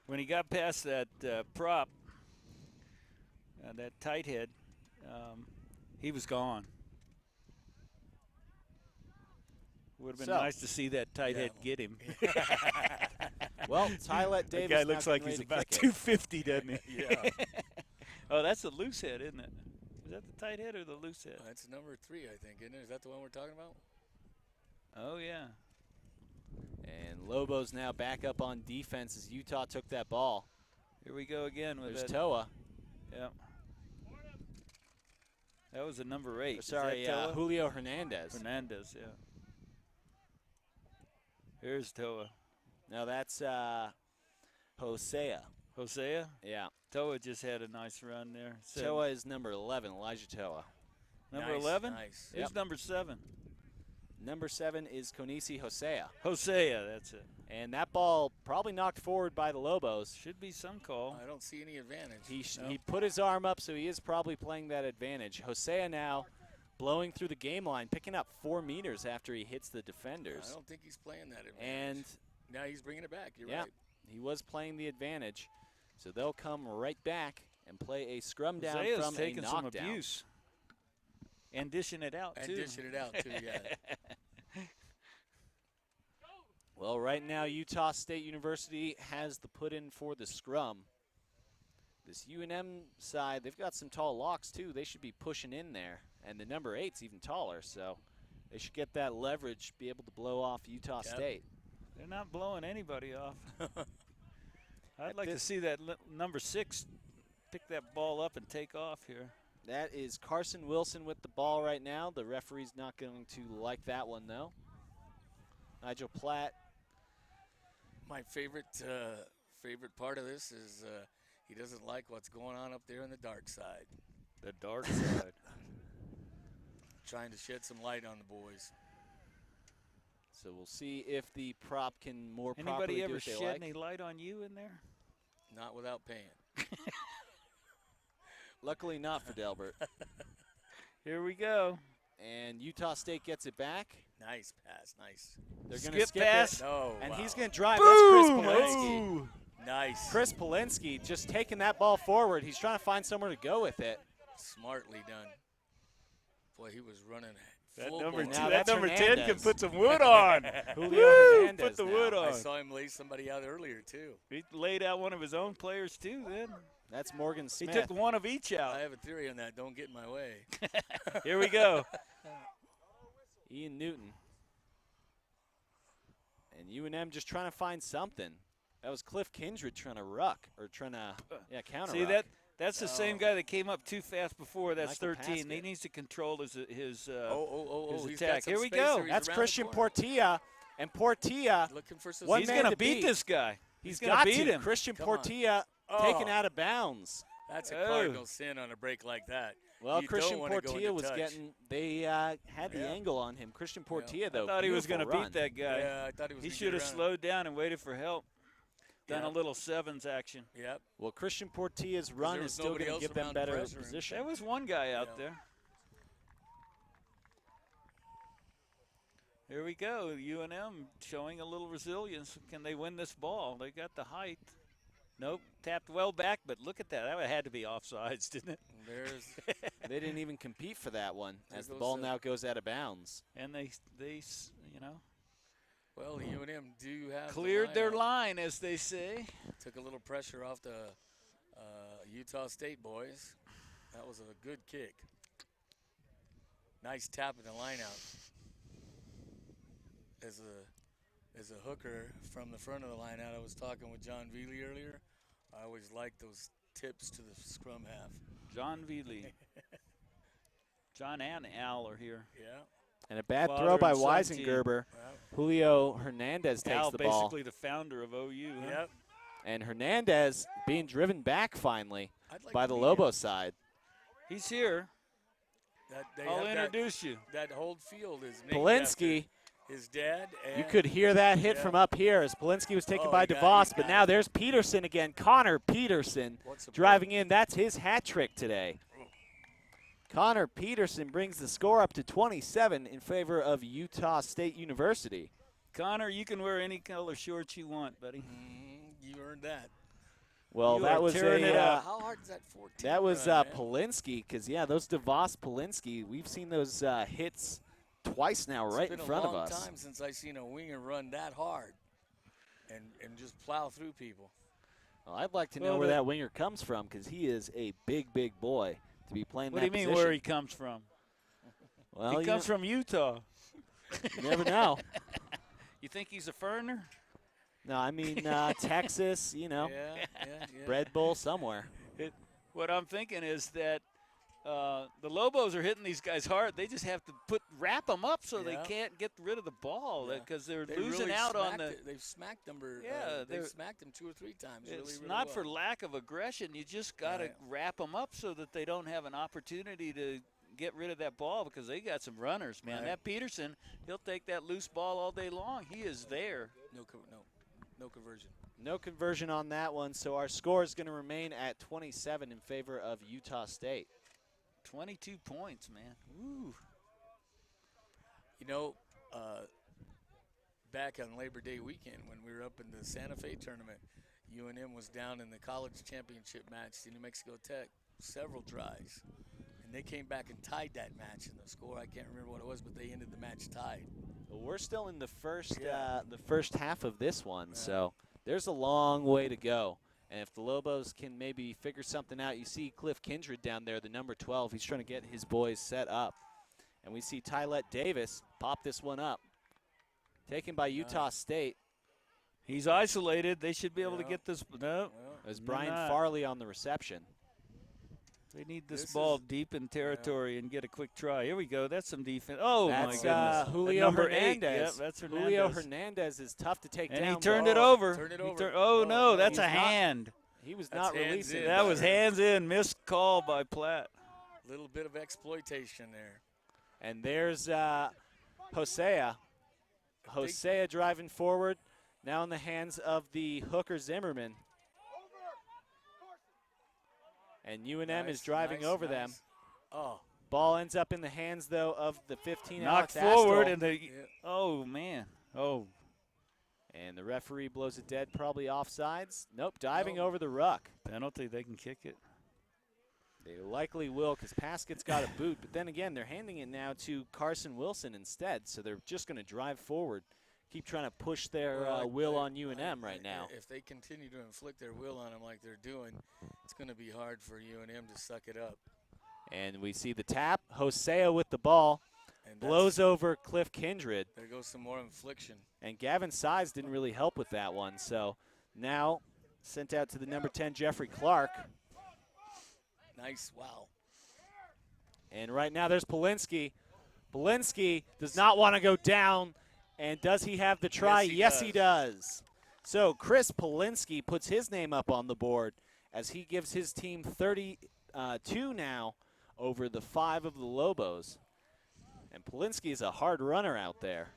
When he got past that prop, that tight head, he was gone. Would have been nice to see that tight head get him. Well, Tylet Davis. That guy looks like he's about 250, doesn't he? Yeah. Oh, that's the loose head, isn't it? Is that the tight head or the loose head? That's number 3, I think, isn't it? Is that the one we're talking about? Oh, yeah. And Lobos now back up on defense as Utah took that ball. Here we go again with There's that. Toa. Yeah. That was a number 8. Sorry, Julio Hernandez. Hernandez, yeah. Here's Toa. Now that's Hosea. Hosea? Yeah. Toa just had a nice run there. Toa is number 11, Elijah Toa. Number 11? Nice. Who's number 7? Number 7 is Konisi Hosea. Hosea, that's it. And that ball probably knocked forward by the Lobos. Should be some call. I don't see any advantage. He put his arm up, so he is probably playing that advantage. Hosea now blowing through the game line, picking up 4 meters after he hits the defenders. I don't think he's playing that advantage. And now he's bringing it back. You're yeah, right. he was playing the advantage. So they'll come right back and play a scrum down Hosea's from taking a some knockdown. abuse. And dishing it out, And too. dishing it out, too, yeah. Well, right now, Utah State University has the put in for the scrum. This UNM side, they've got some tall locks, too. They should be pushing in there. And the number 8's even taller, so they should get that leverage, be able to blow off Utah State. They're not blowing anybody off. I'd like to see that number 6 pick that ball up and take off here. That is Carson Wilson with the ball right now. The referee's not going to like that one, though. Nigel Platt. My favorite part of this is he doesn't like what's going on up there on the dark side. The dark side. Trying to shed some light on the boys. So we'll see if the prop can more properly Anybody do ever what they shed like. any light on you in there? Not without paying. Luckily not for Delbert. Here we go. And Utah State gets it back. Nice pass, nice. They're going to skip pass. it. Oh, And wow. he's going to drive. Boom! That's Chris Polinsky. Oh. Nice. Chris Polinsky just taking that ball forward. He's trying to find somewhere to go with it. Smartly done. Boy, he was running That full number, bore. Now that that's number 10 Hernandez. can put some wood on. Julio Woo! Hernandez Put the now. wood I on. saw him lay somebody out earlier, too. He laid out one of his own players, too, then. That's Morgan He Smith. took one of each out. I have a theory on that. Don't get in my way. Here we go. Ian Newton. And UNM just trying to find something. That was Cliff Kindred trying to ruck, or trying to, counter See, ruck. that's the same guy that came up too fast before. That's Michael 13. He Paskett. needs to control his Oh, his he's got attack. some Here we space go. there. He's That's around the Christian corner. Portilla. And Portilla, Looking for some One He's man going to to beat beat. this guy. he's gonna got beat to. him. Christian Come on. Portilla taken out of bounds. That's a Oh. cardinal sin on a break like that. Well, You Christian don't wanna go Portilla into was touch. getting, they had the Yeah. angle on him. Christian Portilla, though, I thought he was going to beautiful beat that guy. Yeah, I thought he was He gonna should get have around. slowed down and waited for help. Done Yeah. a little sevens action. Yep. Well, Christian Portilla's run there is was still nobody going to else give them around better pressure him. position. There was one guy out Yeah. there. Here we go. UNM showing a little resilience. Can they win this ball? They got the height. Nope. Tapped well back, but look at that. That had to be offsides, didn't it? There's They didn't even compete for that one, There as the goes ball the- now goes out of bounds. And they you know, well, UNM do have the cleared their lineup. line, as they say. Took a little pressure off the Utah State boys. That was a good kick. Nice tap in the line out. As a hooker from the front of the line out, I was talking with John Veely earlier. I always like those tips to the scrum half. John Veely. John and Al are here. Yeah. And a bad Father throw by and son team. Weisengerber. Well, Julio Hernandez takes Al, the ball. basically the founder of OU. Huh? yep. And Hernandez being driven back finally I'd like by to the meet Lobos side. He's here. They I'll have introduce you. that whole field is named Polinsky. after his dad. And You could hear that hit yeah. from up here as Polinsky was taken Oh, by he got DeVos, but it. now there's Peterson again. Connor Peterson What's the driving in. That's his hat trick today. Connor Peterson brings the score up to 27 in favor of Utah State University. Connor, you can wear any color shorts you want, buddy. You earned that. Well, You that are was tearing it up. How hard is that 14? that was run, man? Polinsky, because those DeVos Polinsky, we've seen those hits twice now right in front of us. It's been a long time since I've seen a winger run that hard and just plow through people. Well, I'd like to know Well, where that winger comes from, because he is a big, big boy to be playing What that do you mean position. where he comes from? Well, He comes from Utah. you never know. You think he's a foreigner? No, I mean Texas, Yeah. Red Bull somewhere. What I'm thinking is that the Lobos are hitting these guys hard. They just have to wrap them up so they Yeah. can't get rid of the ball because they're They losing really out on smacked They've smacked them. Yeah, They've smacked them 2 or 3 times. It's really not well. for lack of aggression. You just got to Right. wrap them up so that they don't have an opportunity to get rid of that ball because they got some runners, man. Right. That Peterson, he'll take that loose ball all day long. He is there. No conversion. No conversion on that one, so our score is going to remain at 27 in favor of Utah State. 22 points, man. Woo. Back on Labor Day weekend when we were up in the Santa Fe tournament, UNM was down in the college championship match to New Mexico Tech, several tries. And they came back and tied that match in the score. I can't remember what it was, but they ended the match tied. Well, we're still in the first Yeah. the first half of this one, so there's a long way to go. And if the Lobos can maybe figure something out, you see Cliff Kindred down there, the number 12. He's trying to get his boys set up. And we see Tylette Davis pop this one up. Taken by Utah State. He's isolated. They should be able to Yeah. get this. No, As they're Brian not. Farley on the reception. They need this This ball is- deep in territory and get a quick try. Here we go. That's some defense. Oh, my That's goodness. Julio Number Hernandez. 8. Yep, that's Hernandez. Julio Hernandez is tough to take And down. he turned but it over. Turned it He over. oh, Oh, no, no, that's he's a not. hand. He was That's not hands releasing in. it. That was hands in. Missed call by Platt. Little bit of exploitation there. And there's Hosea. Hosea driving forward. Now in the hands of the hooker Zimmerman. And UNM is driving over them. Oh, Ball ends up in the hands, though, of the 15 Knocked Alex forward, Astol. and they. Yeah. Oh, man. Oh. And the referee blows it dead, probably offsides. Nope, diving No. over the ruck. Penalty. They can kick it. They likely will because Paskett's got a boot. But then again, they're handing it now to Carson Wilson instead. So they're just going to drive forward, keep trying to push their well, will on UNM right now. If they continue to inflict their will on them like they're doing, it's going to be hard for UNM to suck it up. And we see the tap. Hosea with the ball. And Blows over Cliff Kindred. There goes some more infliction. And Gavin Size didn't really help with that one. So now sent out to the number 10, Jeffrey Clark. Nice. Wow. And right now there's Polinsky. Polinsky does not want to go down. And does he have the try? Yes, he He does. So Chris Polinsky puts his name up on the board as he gives his team 32 now over the 5 of the Lobos. And Polinsky is a hard runner out there.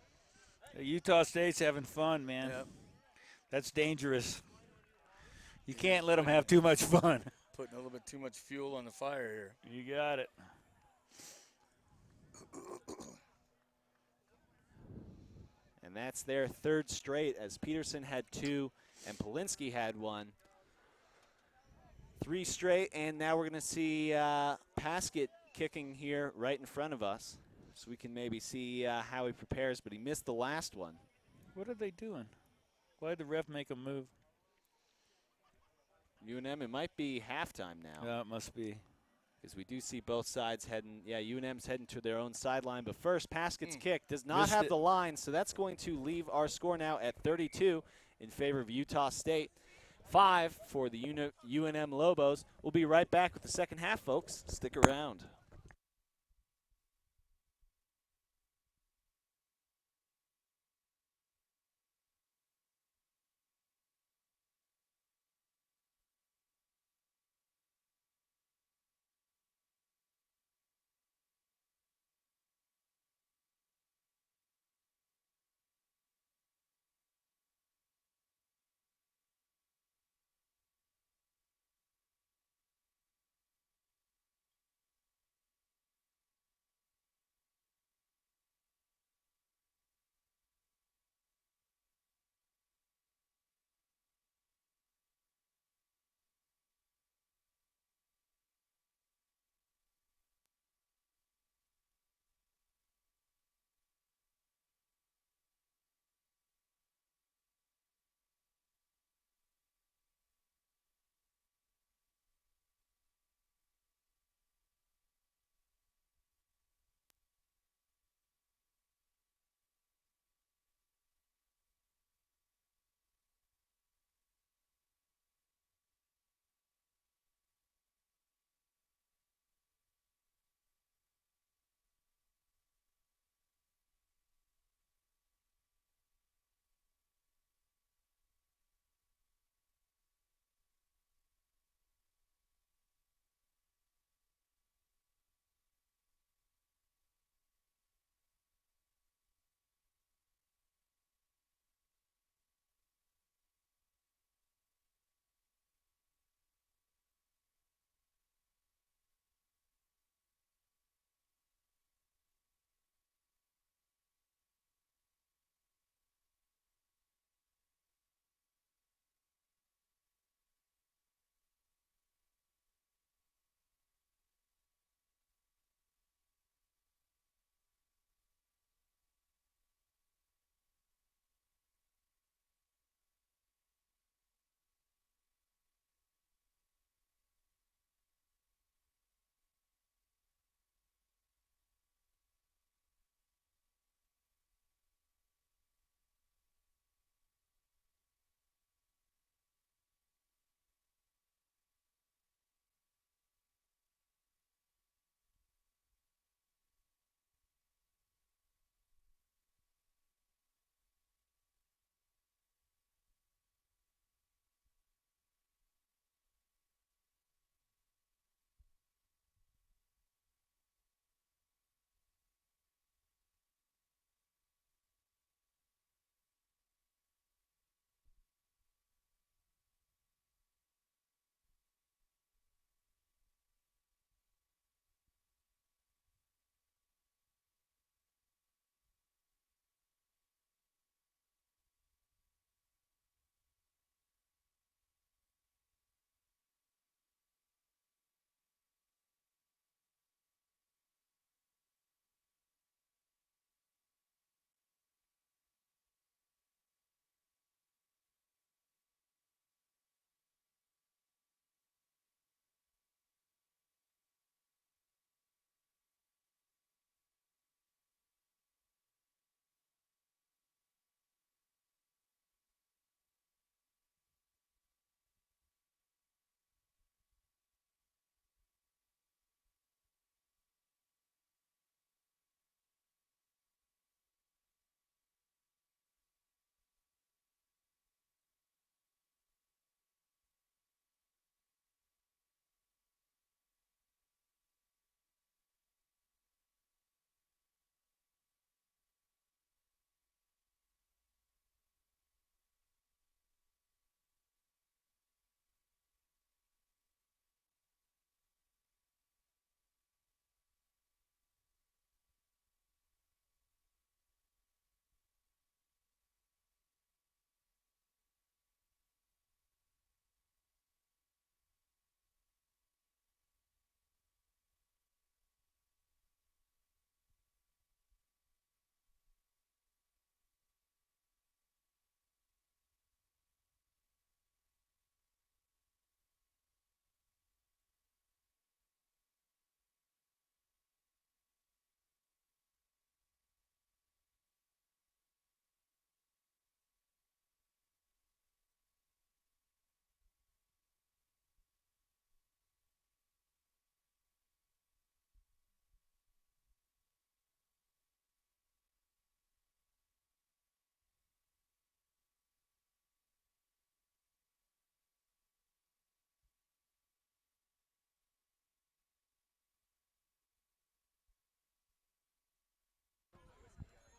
Utah State's having fun, man. Yep. That's dangerous. You can't let them have too much fun. Putting a little bit too much fuel on the fire here. You got it. And that's their third straight as Peterson had 2 and Polinsky had 1. 3 straight, and now we're going to see Paskett kicking here right in front of us. So we can maybe see how he prepares, but he missed the last one. What are they doing? Why did the ref make them move? UNM, it might be halftime now. Yeah, it must be. Because we do see both sides heading. Yeah, UNM's heading to their own sideline. But first, Paskett's kick does not Missed have it. the line, so that's going to leave our score now at 32 in favor of Utah State. 5 for the UNM Lobos. We'll be right back with the second half, folks. Stick around.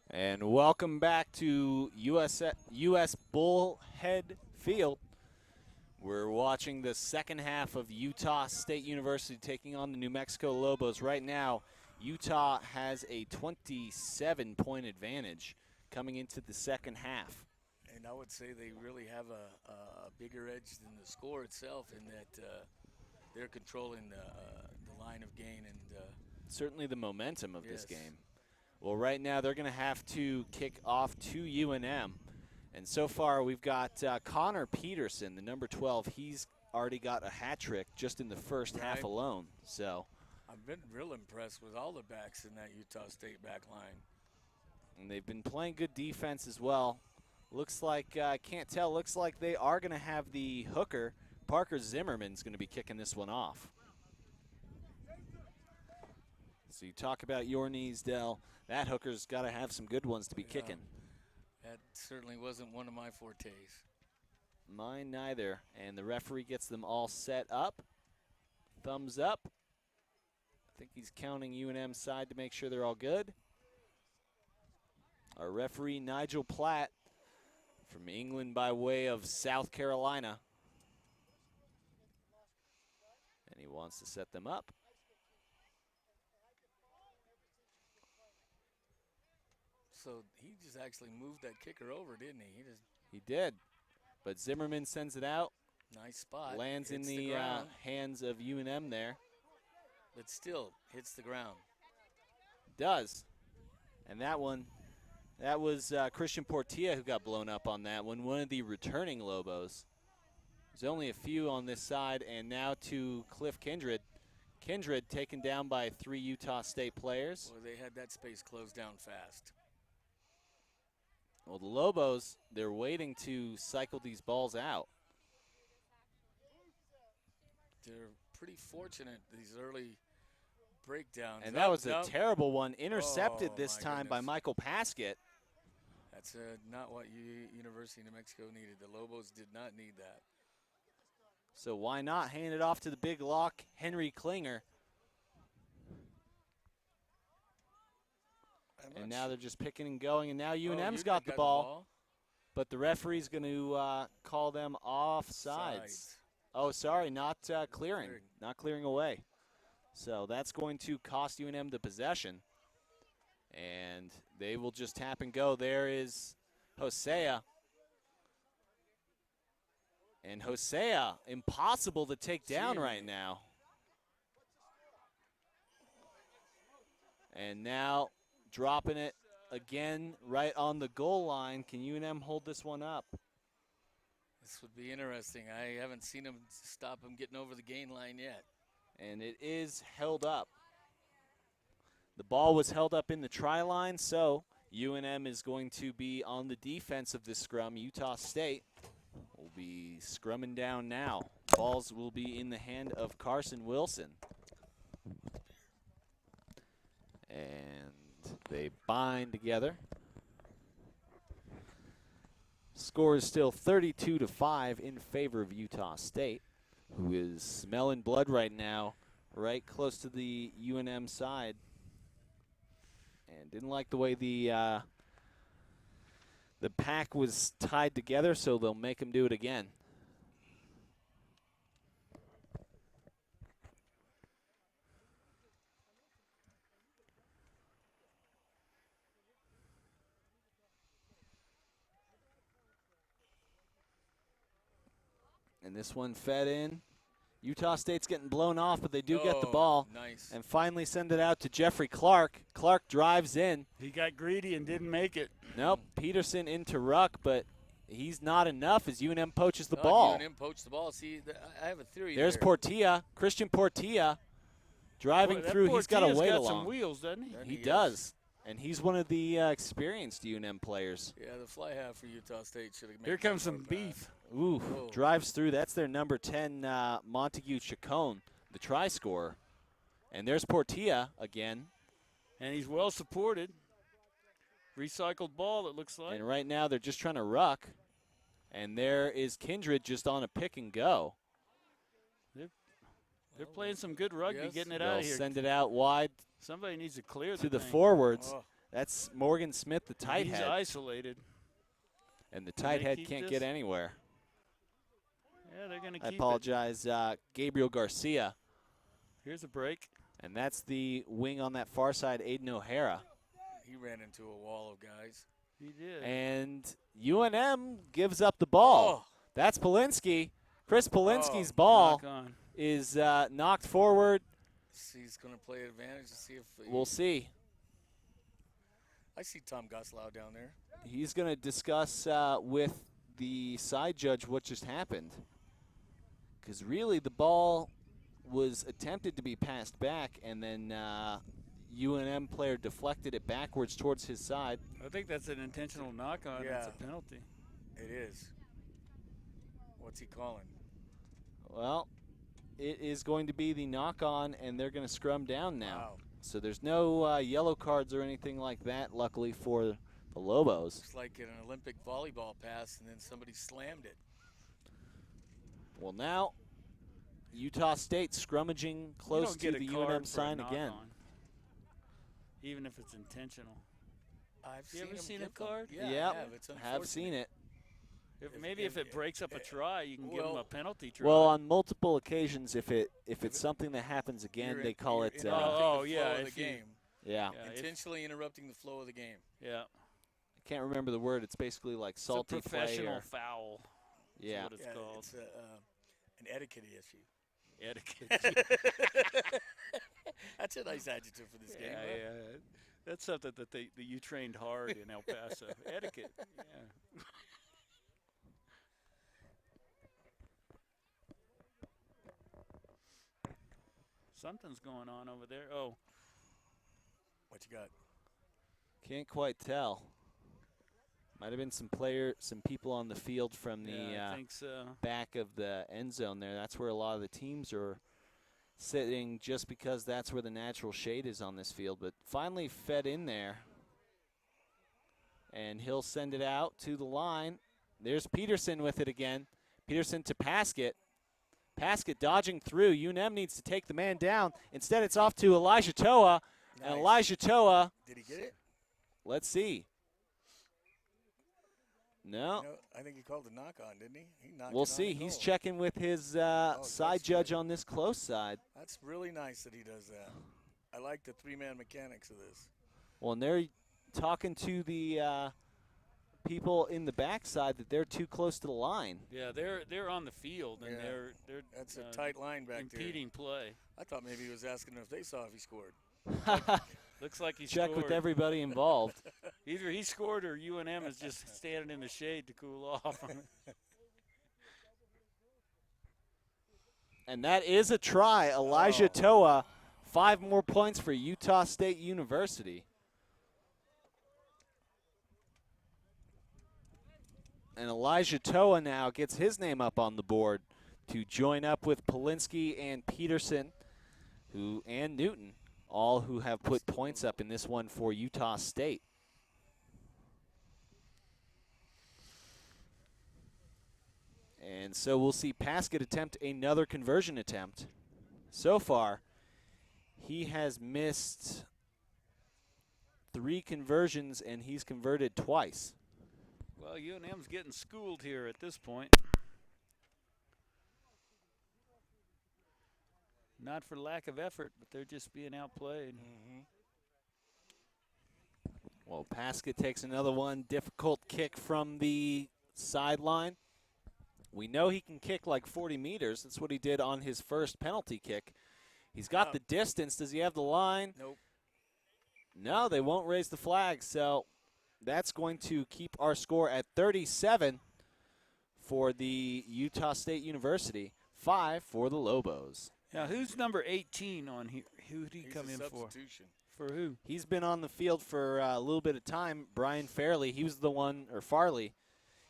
And welcome back to US Bullhead Field. We're watching the second half of Utah State University taking on the New Mexico Lobos. Right now, Utah has a 27-point advantage coming into the second half. And I would say they really have a bigger edge than the score itself in that they're controlling the line of gain and certainly the momentum of this yes. game. Well, right now they're going to have to kick off to UNM. And so far we've got Connor Peterson, the number 12. He's already got a hat trick just in the first half alone. So I've been real impressed with all the backs in that Utah State back line. And they've been playing good defense as well. Looks like, I can't tell, looks like they are going to have the hooker. Parker Zimmerman's going to be kicking this one off. So you talk about your knees, Dell. That hooker's got to have some good ones to be kicking. That certainly wasn't one of my fortes. Mine neither. And the referee gets them all set up. Thumbs up. I think he's counting UNM's side to make sure they're all good. Our referee, Nigel Platt, from England by way of South Carolina. And he wants to set them up. So he just actually moved that kicker over, didn't he? He did. But Zimmerman sends it out. Nice spot. Lands in hits the ground, hands of UNM there. but still hits the ground. Does. And that one, that was Christian Portilla who got blown up on that one, one of the returning Lobos. There's only a few on this side, and now to Cliff Kindred. Kindred taken down by 3 Utah State players. Well, they had that space closed down fast. Well, the Lobos, they're waiting to cycle these balls out. They're pretty fortunate, these early breakdowns. And that was a terrible one, intercepted this time by Michael Paskett. That's not what University of New Mexico needed. The Lobos did not need that. So why not hand it off to the big lock, Henry Klinger. And now they're just picking and going, and now UNM's got the ball. But the referee's going to call them offsides. Oh, sorry, not clearing. Not clearing away. So that's going to cost UNM the possession. And they will just tap and go. There is Hosea. And Hosea, impossible to take down right now. And now dropping it again right on the goal line. Can UNM hold this one up? This would be interesting. I haven't seen him stop him getting over the gain line yet. And it is held up. The ball was held up in the try line, so UNM is going to be on the defense of this scrum. Utah State will be scrumming down now. Balls will be in the hand of Carson Wilson. And they bind together. Score is still 32-5 in favor of Utah State, who is smelling blood right now, right close to the UNM side. And didn't like the way the pack was tied together, so they'll make him do it again. And this one fed in. Utah State's getting blown off, but they do get the ball. Nice. And finally send it out to Jeffrey Clark. Clark drives in. He got greedy and didn't make it. Nope, Peterson into ruck, but he's not enough as UNM poaches the ball. UNM poached the ball. See, I have a theory There's there. Portilla, Christian Portilla, driving through. He's got to wait got along. some wheels, doesn't he? He does. And he's one of the experienced UNM players. Yeah, the fly half for Utah State should have made. Here comes some beef. Ooh, drives through. That's their number 10, Montague Chacon, the try scorer. And there's Portilla again. And he's well supported. Recycled ball, it looks like. And right now they're just trying to ruck. And there is Kindred just on a pick and go. They're playing some good rugby, getting it out of here. Send it out wide. Somebody needs to clear to the thing. forwards. That's Morgan Smith, the tight He's head. isolated. And the Can tight they head keep can't this? get anywhere. Yeah, they're going to I keep apologize, Gabriel Garcia. it. Here's a break. And that's the wing on that far side, Aiden O'Hara. He ran into a wall of guys. He did. And UNM gives up the ball. Oh. That's Polinsky. Chris Polinsky's Oh. ball Knock on. is knocked forward. He's going to play advantage to see if We'll see. I see Tom Goslow down there. He's going to discuss with the side judge what just happened. Because really the ball was attempted to be passed back, and then UNM player deflected it backwards towards his side. I think that's an intentional knock on. Yeah. It's a penalty. It is. What's he calling? Well, it is going to be the knock-on, and they're going to scrum down now. Wow. So there's no yellow cards or anything like that, luckily for the Lobos. Looks like an Olympic volleyball pass, and then somebody slammed it. Well, now Utah State scrummaging close to the UNM sign again. Even if it's intentional. I've You ever him seen give a card? Them. Yeah, Yep, I have. It's have seen it. Maybe if it breaks up a try, you can give them a penalty try. Well, on multiple occasions, if it's something that happens again, they call it. The game. Yeah. Intentionally interrupting the flow of the game. Yeah. I can't remember the word. It's basically like salty it's a professional play. foul. Yeah. What it's called. It's an etiquette issue. Etiquette. That's a nice adjective for this game. Right? Yeah. That's something that you trained hard in El Paso. Etiquette. Yeah. Something's going on over there. Oh. What you got? Can't quite tell. Might have been some people on the field from the I think so. back of the end zone there. That's where a lot of the teams are sitting, just because that's where the natural shade is on this field. But finally fed in there. And he'll send it out to the line. There's Peterson with it again. Peterson to Paskett. Paskett dodging through. UNM needs to take the man down. Instead, it's off to Elijah Toa. Nice. And Elijah Toa. Did he get it? Let's see. No. I think he called the knock on, didn't he? We'll see. He's checking with his side judge on this close side. That's really nice that he does that. I like the three-man mechanics of this. Well, and they're talking to the people in the backside that they're too close to the line. Yeah, they're on the field, and they're that's a tight line back impeding play. I thought maybe he was asking if they saw if he scored. Looks like he Check scored. with everybody involved. Either he scored or UNM is just standing in the shade to cool off. And that is a try. Elijah Toa, 5 more points for Utah State University. And Elijah Toa now gets his name up on the board to join up with Polinsky and Peterson and Newton, all who have put points up in this one for Utah State. And so we'll see Paskett attempt another conversion attempt. So far, he has missed 3 conversions, and he's converted twice. Well, UNM's getting schooled here at this point. Not for lack of effort, but they're just being outplayed. Mm-hmm. Well, Paskett takes another one. Difficult kick from the sideline. We know he can kick like 40 meters. That's what he did on his first penalty kick. He's got the distance. Does he have the line? Nope. No, they won't raise the flag. So that's going to keep our score at 37 for the Utah State University, 5 for the Lobos. Now, who's number 18 on here? Who did he come in for? For who? He's been on the field for a little bit of time. Brian Fairley, he was the one, or Farley,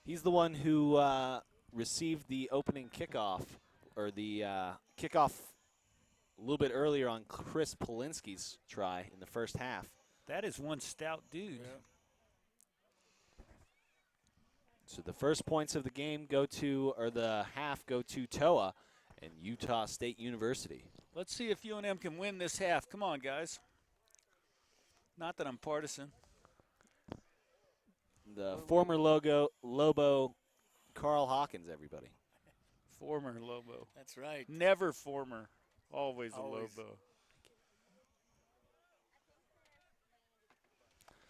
he's the one who received the opening kickoff, or the kickoff a little bit earlier on Chris Polinsky's try in the first half. That is one stout dude. Yeah. So the first points of the game go to, or the half go to Toa and Utah State University. Let's see if UNM can win this half. Come on, guys. Not that I'm partisan. the former Lobo, Carl Hawkins, everybody. Former Lobo. That's right. Never former. Always a Always. Lobo.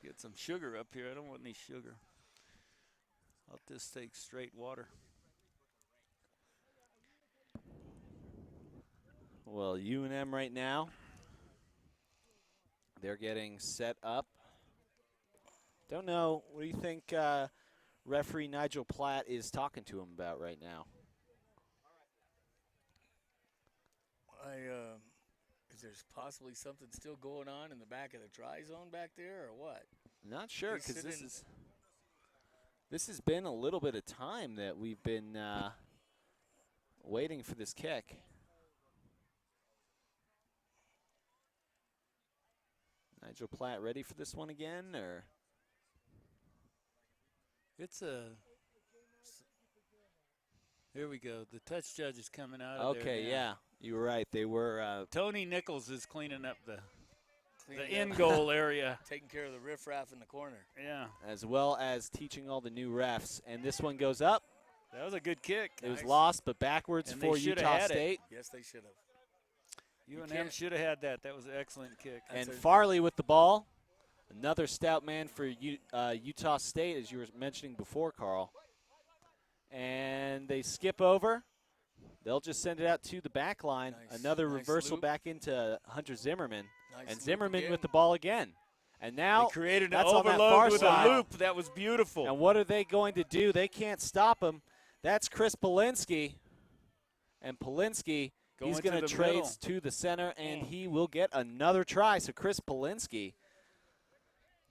Get some sugar up here. I don't want any sugar. I'll just take straight water. Well, UNM right now, they're getting set up. Don't know. What do you think referee Nigel Platt is talking to him about right now? Is there possibly something still going on in the back of the try zone back there, or what? Not sure, He's because sitting- this has been a little bit of time that we've been waiting for this kick. Nigel Platt ready for this one again, or? It's a. Here we go. The touch judge is coming out of there. Okay, now. yeah, you were right. They were. Tony Nichols is cleaning up the Cleaning end up, goal area. taking care of the riffraff in the corner. Yeah, as well as teaching all the new refs. And this one goes up. that was a good kick. It was Nice. lost, but backwards And they for shoulda Utah had it. State. Yes, they should have. UNM can't- should have had that. That was an excellent kick. That's And a- Farley with the ball. Another stout man for Utah State, as you were mentioning before, Carl. And they skip over. They'll just send it out to the back line. Nice. Another Nice reversal loop. back into Hunter Zimmerman. Nice And loop Zimmerman again. with the ball again. And now They created an that's on that far overload with side. a loop. That was beautiful. And what are they going to do? They can't stop him. That's Chris Polinsky. And Polinsky, Going he's to going the to trade middle. to the center, and he will get another try. So Chris Polinsky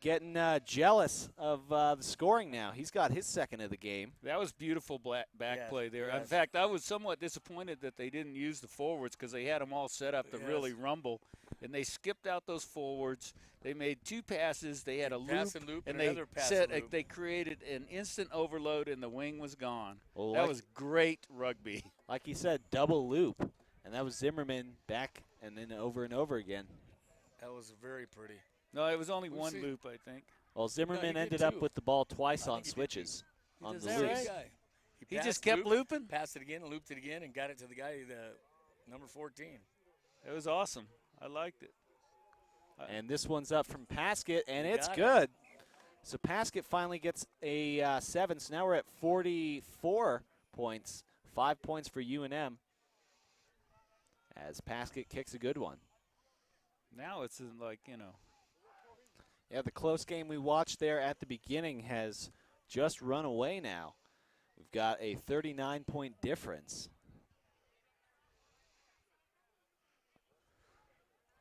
getting jealous of the scoring now. He's got his second of the game. That was beautiful back Yes, play there. In yes. fact, I was somewhat disappointed that they didn't use the forwards because they had them all set up to Yes. really rumble. And they skipped out those forwards. They made two passes. They had a Pass loop, and loop and and they another pass and loop. they created an instant overload, and the wing was gone. Well, That like- was great rugby. Like he said, double loop. And that was Zimmerman back and then over and over again. That was very pretty. No, it was only We'll one see. loop, I think. Well, Zimmerman did ended up too. with the ball twice I on think he did switches too. on does the that loop. right? Guy. He passed just kept loop, looping? Passed it again, and looped it again, and got it to the guy, number 14. It was awesome. I liked it. And this one's up from Paskett, and He it's got it. good. So Paskett finally gets a 7. So now we're at 44 points, 5 points for UNM, as Paskett kicks a good one. Now it's like, Yeah, the close game we watched there at the beginning has just run away now. We've got a 39-point difference.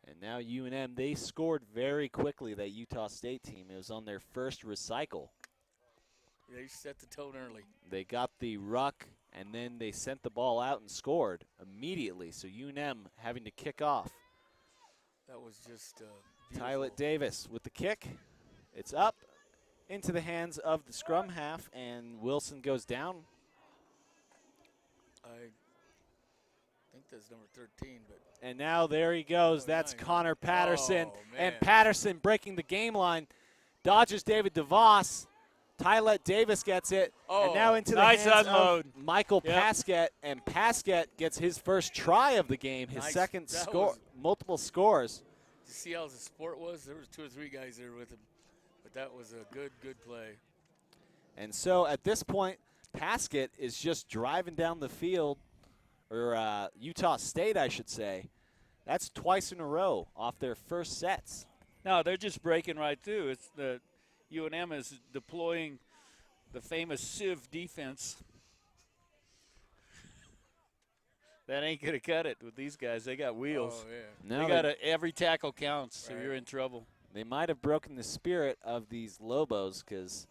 And now UNM, they scored very quickly, that Utah State team. It was on their first recycle. They set the tone early. They got the ruck, and then they sent the ball out and scored immediately. So UNM having to kick off. That was just Tyler beautiful. Davis with the kick. It's up into the hands of the scrum half, and Wilson goes down. I think that's number 13, but And now there he goes. Oh, That's nice. Connor Patterson. Oh, And man. Patterson breaking the game line. Dodges David DeVos. Tylette Davis gets it. And now Oh, into the nice hands unload. of Michael Yep. Paskett. And Paskett gets his first try of the game, his Nice. second That score, was- multiple scores. you see how the sport was? There was 2 or 3 guys there with him, but that was a good play. And so at this point, Paskett is just driving down the field, or Utah State, I should say. That's twice in a row off their first sets. No, they're just breaking right through. It's the UNM is deploying the famous sieve defense. That ain't gonna cut it with these guys. They got wheels. Oh, yeah. Now They got every tackle counts, so Right. you're in trouble. they might have broken the spirit of these Lobos, because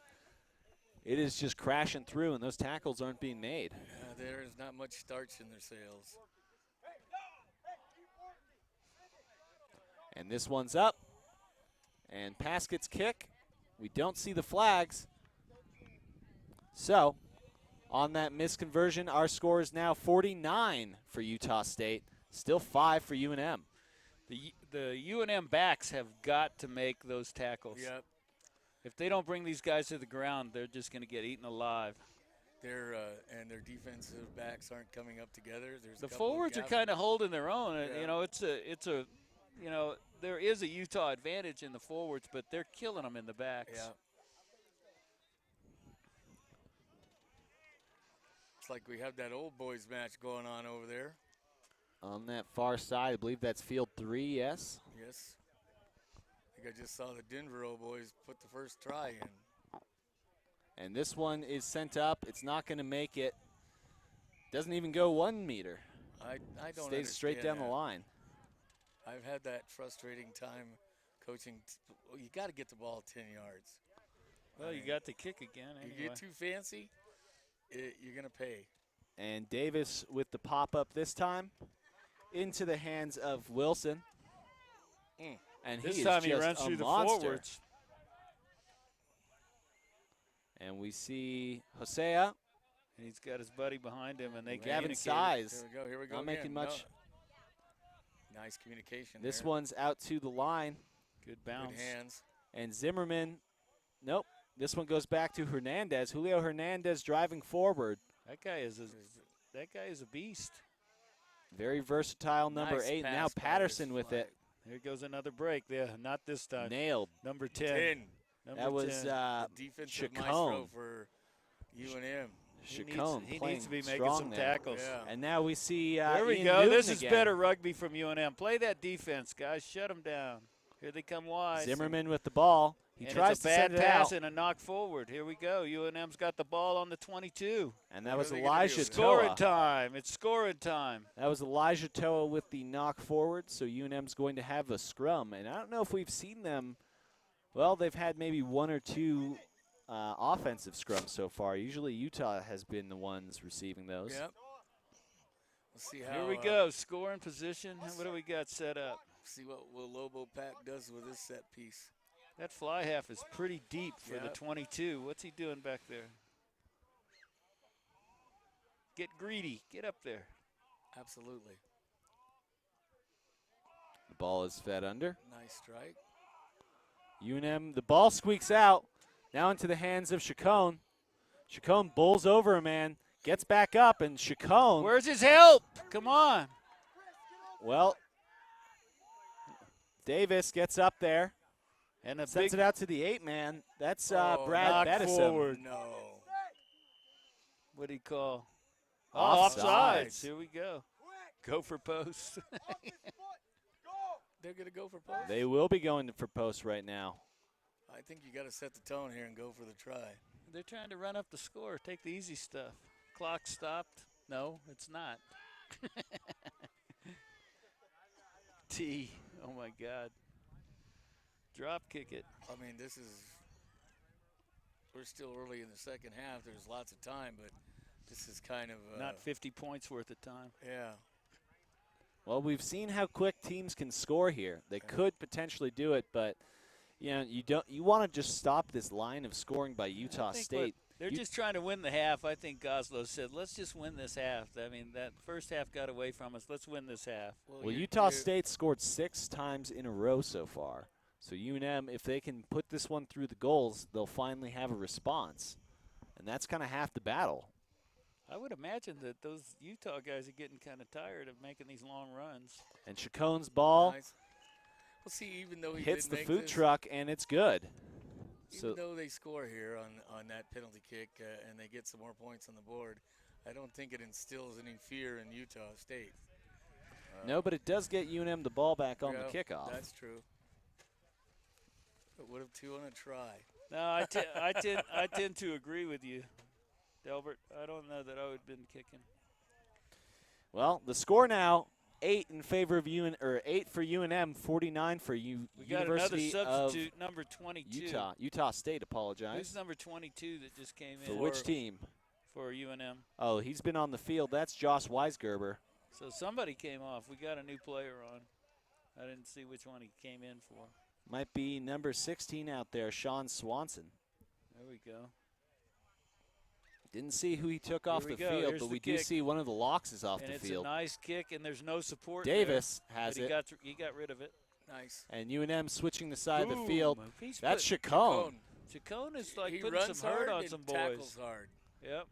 it is just crashing through, and those tackles aren't being made. There is not much starch in their sails. And this one's up. And Paskett's kick. We don't see the flags. So, on that misconversion, our score is now 49 for Utah State. Still 5 for UNM. The UNM backs have got to make those tackles. Yep. If they don't bring these guys to the ground, they're just going to get eaten alive. And their defensive backs aren't coming up together. There's The a couple forwards are gaps. kind of holding their own. Yeah. You know, it's a, you know, there is a Utah advantage in the forwards, but they're killing them in the backs. Yeah. It's like we have that old boys match going on over there. On that far side, I believe that's field 3, yes? Yes. I think I just saw the Denver old boys put the first try in. And this one is sent up. It's not going to make it. Doesn't even go 1 meter. I don't Stays straight down understand the that. line. I've had that frustrating time coaching. You got to get the ball 10 yards. Well, you got the kick again. Anyway. You get too fancy, you're going to pay. And Davis with the pop-up this time into the hands of Wilson. And This he time is he just runs a through the monster. forwards. And we see Hosea. And he's got his buddy behind him, and they Gavin communicate. Size. Here we go. Not again. making much. No. Nice communication. This there. one's out to the line. Good bounce. Good hands. And Zimmerman, nope. This one goes back to Hernandez. Julio Hernandez driving forward. That guy is a beast. Very versatile number Nice 8. Now pass by Patterson this with flag. it. Here goes another break. Yeah, not this time. Nailed. Number 10. 10. Number That was 10. Defensive Chacon. maestro for UNM. He needs to be making strong some there. tackles. Yeah. And now we see There we Ian go. Newton This is again. better rugby from UNM. Play that defense, guys. Shut them down. Here they come wide. Zimmerman with the ball. He and tries it's a to bad send it pass out. and a knock forward. Here we go. UNM's got the ball on the 22. And that What was are they gonna do Elijah with it? Scoring Toa. time. It's scoring time. That was Elijah Toa with the knock forward. So UNM's going to have a scrum. And I don't know if we've seen them. Well, they've had maybe 1 or 2 offensive scrums so far. Usually Utah has been the ones receiving those. Yep. We'll see how. Here we go. Scoring position. What do we got set up? See what Will Lobo Pack does with this set piece. That fly half is pretty deep for the Yep. 22. What's he doing back there? Get greedy. Get up there. Absolutely. The ball is fed under. Nice strike. UNM, the ball squeaks out. Now into the hands of Chacon. Chacon bowls over a man, gets back up, and Chacon, Where's his help? Come on. well, Davis gets up there, And a sends big it out to the 8-man. That's Oh, Brad knock Bettison. forward. No. What do you call? Offsides. Offsides. Here we go. Go for post. They're going to go for post? They will be going for post right now. I think you got to set the tone here and go for the try. They're trying to run up the score. Take the easy stuff. Clock stopped. No, it's not. T. Oh, my God. Drop kick it. I mean, we're still early in the second half. There's lots of time, but this is kind of. Not 50 points worth of time. Yeah. Well, we've seen how quick teams can score here. They could potentially do it, but you want to just stop this line of scoring by Utah State. They're just trying to win the half. I think Goslow said, let's just win this half. I mean, that first half got away from us. Let's win this half. Well, Utah State scored 6 times in a row so far. So UNM, if they can put this one through the goals, they'll finally have a response. And that's kind of half the battle. I would imagine that those Utah guys are getting kind of tired of making these long runs. And Chacon's ball Nice. Well, see, even though he hits did the make food this, truck, and it's good. even though they score here on that penalty kick and they get some more points on the board, I don't think it instills any fear in Utah State. No, but it does get UNM the ball back on the kickoff. That's true. But would have 2 on a try. No, I tend to agree with you, Delbert. I don't know that I would have been kicking. Well, the score now 8 in favor of 8 for UNM, 49 for We University got another of substitute, number 22. Utah State. Apologize. Who's number 22 that just came For in? which team? For UNM. Oh, he's been on the field. That's Josh Weisgerber. So somebody came off. We got a new player on. I didn't see which one he came in for. Might be number 16 out there, Sean Swanson. There we go. Didn't see who he took off Here the we go. field, Here's but the we do kick. see one of the locks is off And the it's field. a nice kick, and there's no support Davis there, has but it. he got rid of it. Nice. And UNM switching the side of the Boom. field. He's That's put- Chacon. Chacon is like he putting runs some hurt hard on and some tackles boys. hard. Yep.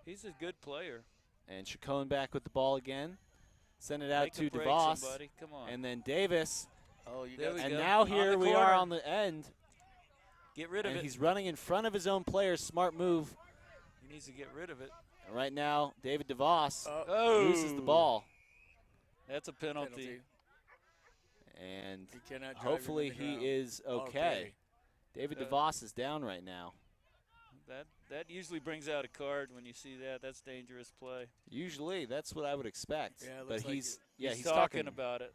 He's a good player. And Chacon back with the ball again. Send it out Make to a break, DeVos. somebody. Come on. And then Davis. Oh, you There got we And go. now On here the we are corner. on the end. Get rid of And it. he's running in front of his own players. Smart move. He needs to get rid of it. And right now, David DeVos Oh. loses the ball. That's a penalty. penalty. And He cannot drive him hopefully in the he ground. is okay. David That- DeVos is down right now. That usually brings out a card when you see that. That's dangerous play. Usually, that's what I would expect. Yeah, it but looks like he's it. He's talking about it.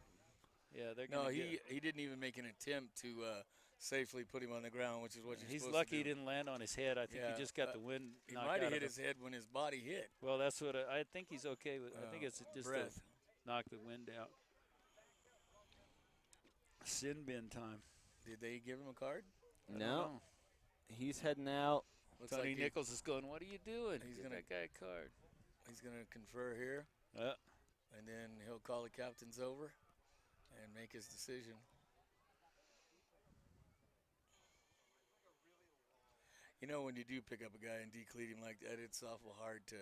Yeah, they're No, gonna he didn't even make an attempt to safely put him on the ground, which is what you're He's supposed lucky to he do. didn't land on his head. I think Yeah, he just got the wind He knocked might out have of hit him. his head when his body hit. Well, that's what I think he's okay with. I think it's just breath. to knock the wind out. Sin bin time. Did they give him a card? I don't No, know. he's heading out. Looks Tony like Nichols is going, what are you doing? He's Give gonna- that guy a card. he's going to confer here, and then he'll call the captains over and make his decision. You know, when you do pick up a guy and decleat him like that, it's awful hard to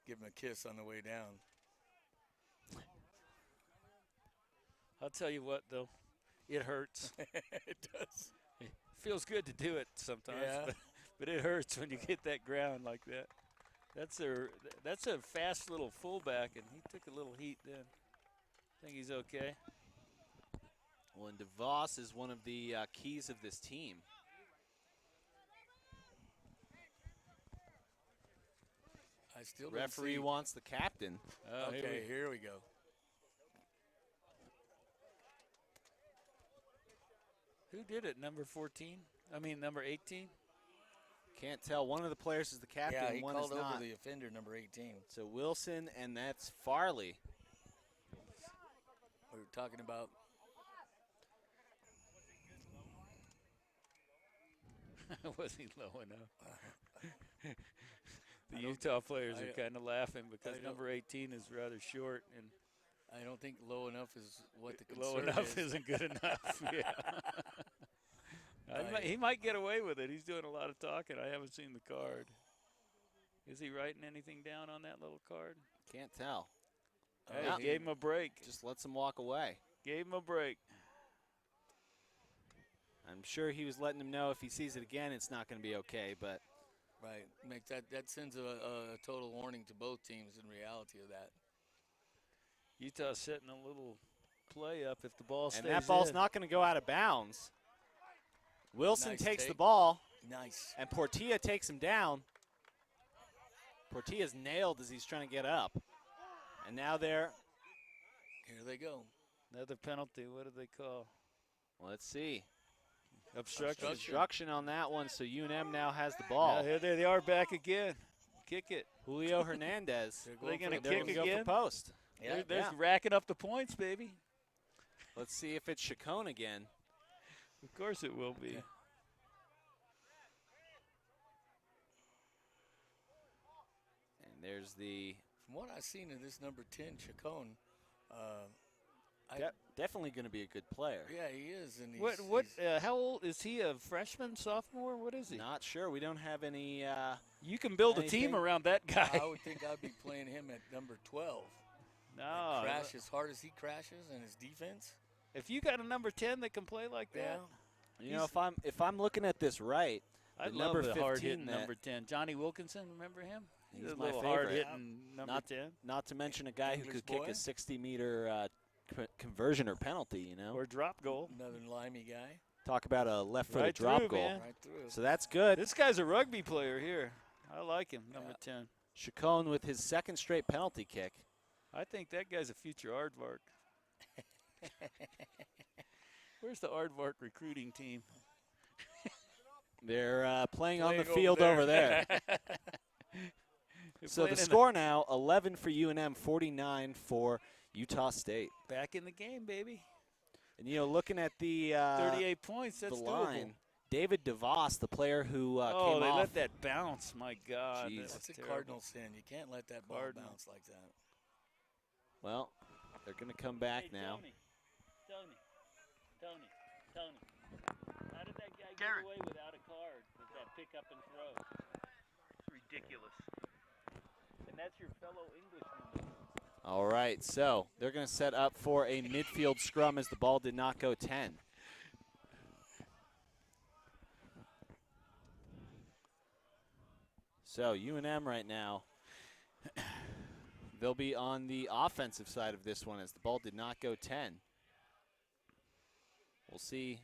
give him a kiss on the way down. I'll tell you what, though. It hurts. It does. It feels good to do it sometimes, Yeah. but it hurts when you hit that ground like that. That's a fast little fullback, and he took a little heat then. I think he's okay. Well, and DeVos is one of the keys of this team. I still don't Referee see. wants the captain. Oh, Okay, here we go. Who did it? Number 14? I mean, number 18? Can't tell. One of the players is the captain, Yeah, he one called is over not. the offender, number 18. So Wilson, and that's Farley. We were talking about. Was he low enough? The Utah players are kind of laughing because number 18 is rather short, and I don't think low enough is what the low concern enough is. isn't good enough. Yeah. He might get away with it. He's doing a lot of talking. I haven't seen the card. Is he writing anything down on that little card? Can't tell. Hey, Yeah. gave him a break. Just lets him walk away. Gave him a break. I'm sure he was letting him know if he sees it again, it's not going to be okay. But Right, make that sends a total warning to both teams in reality of that. Utah's setting a little play up if the ball stays and that ball's in. not going to go out of bounds. Wilson Nice takes the take. ball, Nice. and Portilla takes him down. Portilla's nailed as he's trying to get up. And now they're, Here they go. Another penalty. What did they call? let's see, Obstruction. obstruction on that one, so UNM now has the ball. Yeah, here they are back again. Kick it. Julio Hernandez. They're Are they going gonna for They're the kick going to go again? for post. Yeah, They're racking up the points, baby. Let's see if it's Chacon again. Of course it will be. And there's the From what I've seen of this number 10, Chacon, definitely going to be a good player. yeah, he is. And What? How old is he? A freshman, sophomore? What is he? Not sure. We don't have any. You can build a anything. team around that guy. I would think I'd be playing him at number 12. No. Crash as hard as he crashes and his defense. If you got a number 10 that can play like that, Yeah. You know, if I'm looking at this right, I the love number the 15 hard-hitting that- number 10. Johnny Wilkinson, remember him? He's a my little favorite. hard-hitting number Not 10. not to mention a guy who English could kick boy. a 60-meter conversion or penalty. You know, Or drop goal. Another limey guy. talk about a left-footed Right drop through, goal. man. Right through. So that's good. This guy's a rugby player here. I like him, number 10. Chacon with his second straight penalty kick. I think that guy's a future aardvark. Where's the aardvark recruiting team? They're playing on the Playing field over there. They're So playing the in score now, 11 for UNM, 49 for Utah State. Back in the game, baby. And, you know, looking at the 38 points, that's the doable. line, David DeVos, the player who Oh, came they off. let that bounce. My God. Jeez. That That's was a terrible. cardinal sin. You can't let that ball Cardinal. bounce like that. Well, they're going to come back now. Tony. How did that guy get away without a card with that pick up and throw. It's ridiculous. And that's your fellow Englishman. All right, so they're going to set up for a midfield scrum as the ball did not go 10. So UNM right now, they'll be on the offensive side of this one as the ball did not go 10. We'll see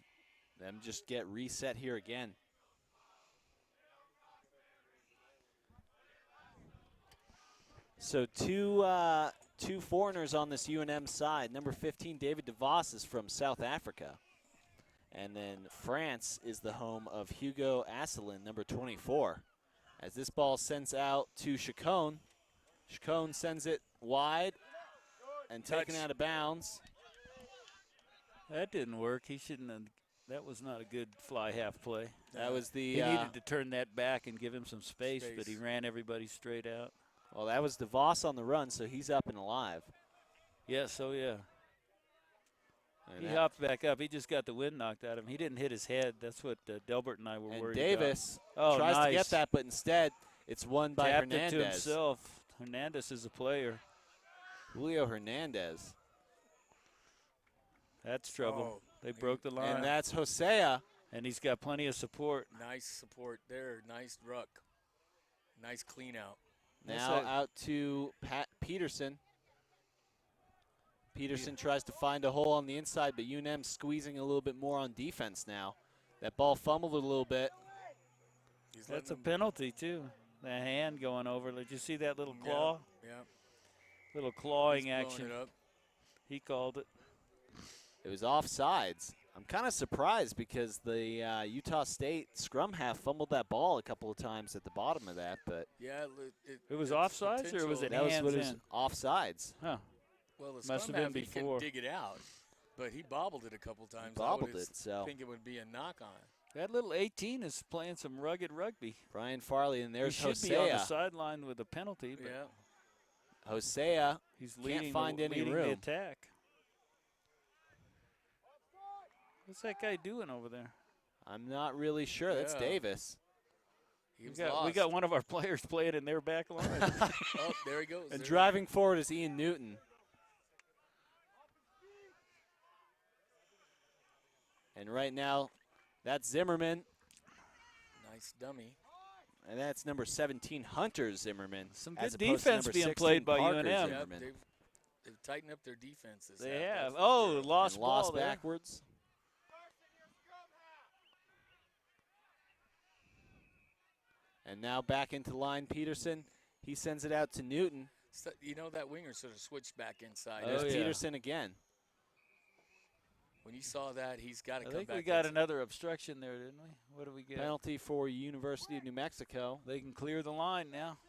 them just get reset here again. So two foreigners on this UNM side. Number 15, David DeVos, is from South Africa. And then France is the home of Hugo Asselin, number 24. As this ball sends out to Chacon. Chacon sends it wide and taken out of bounds. That didn't work. He shouldn't have. That was not a good fly half play. That was the. He needed to turn that back and give him some space, but he ran everybody straight out. Well, that was DeVos on the run, so he's up and alive. Yes, oh yeah. And He hopped back up. He just got the wind knocked out of him. He didn't hit his head. That's what Delbert and I were worried Davis about. tries Nice. to get that, but instead it's won by Tapped Hernandez. it to himself. Hernandez is a player. Julio Hernandez. That's trouble. They broke the line. And that's Hosea. And he's got plenty of support. Nice support there. Nice ruck. Nice clean out. Now out to Pat Peterson. Peterson tries to find a hole on the inside, but UNM squeezing a little bit more on defense now. That ball fumbled a little bit. That's a penalty, too. The hand going over. Did you see that little claw? Yeah. Little clawing He's blowing action. it up. He called it. It was offsides. I'm kind of surprised because the Utah State scrum half fumbled that ball a couple of times at the bottom of that, but Yeah, it was offsides or was it that was hands what it was in? offsides. Huh. Well, the Must scrum have been half, he before. can dig it out, but he bobbled it a couple times. Bobbled it, so. I think it would be a knock on. That little 18 is playing some rugged rugby. Brian Farley, and there's he should be on the Hosea. sideline with a penalty. But Yeah. Hosea he's can't leading find any leading room. the attack. What's that guy doing over there? I'm not really sure. That's Yeah. Davis. He was We lost. got one of our players playing in their back line. Oh, there he goes. And There driving forward is Ian Newton. And right now, that's Zimmerman, Nice dummy. and that's number 17, Hunter Zimmerman. Some as good opposed to defense number being 16, played by Parker UNM. Yeah, Zimmerman. they've tightened up their defenses. They have. Oh, lost And ball lost there. backwards. And now back into line, Peterson. He sends it out to Newton. So, you know, that winger sort of switched back inside. There's Oh, yeah. Peterson again. When you saw that, he's got to I come think back. we got inside. another obstruction there, didn't we? What do we get? Penalty for University of New Mexico. They can clear the line now.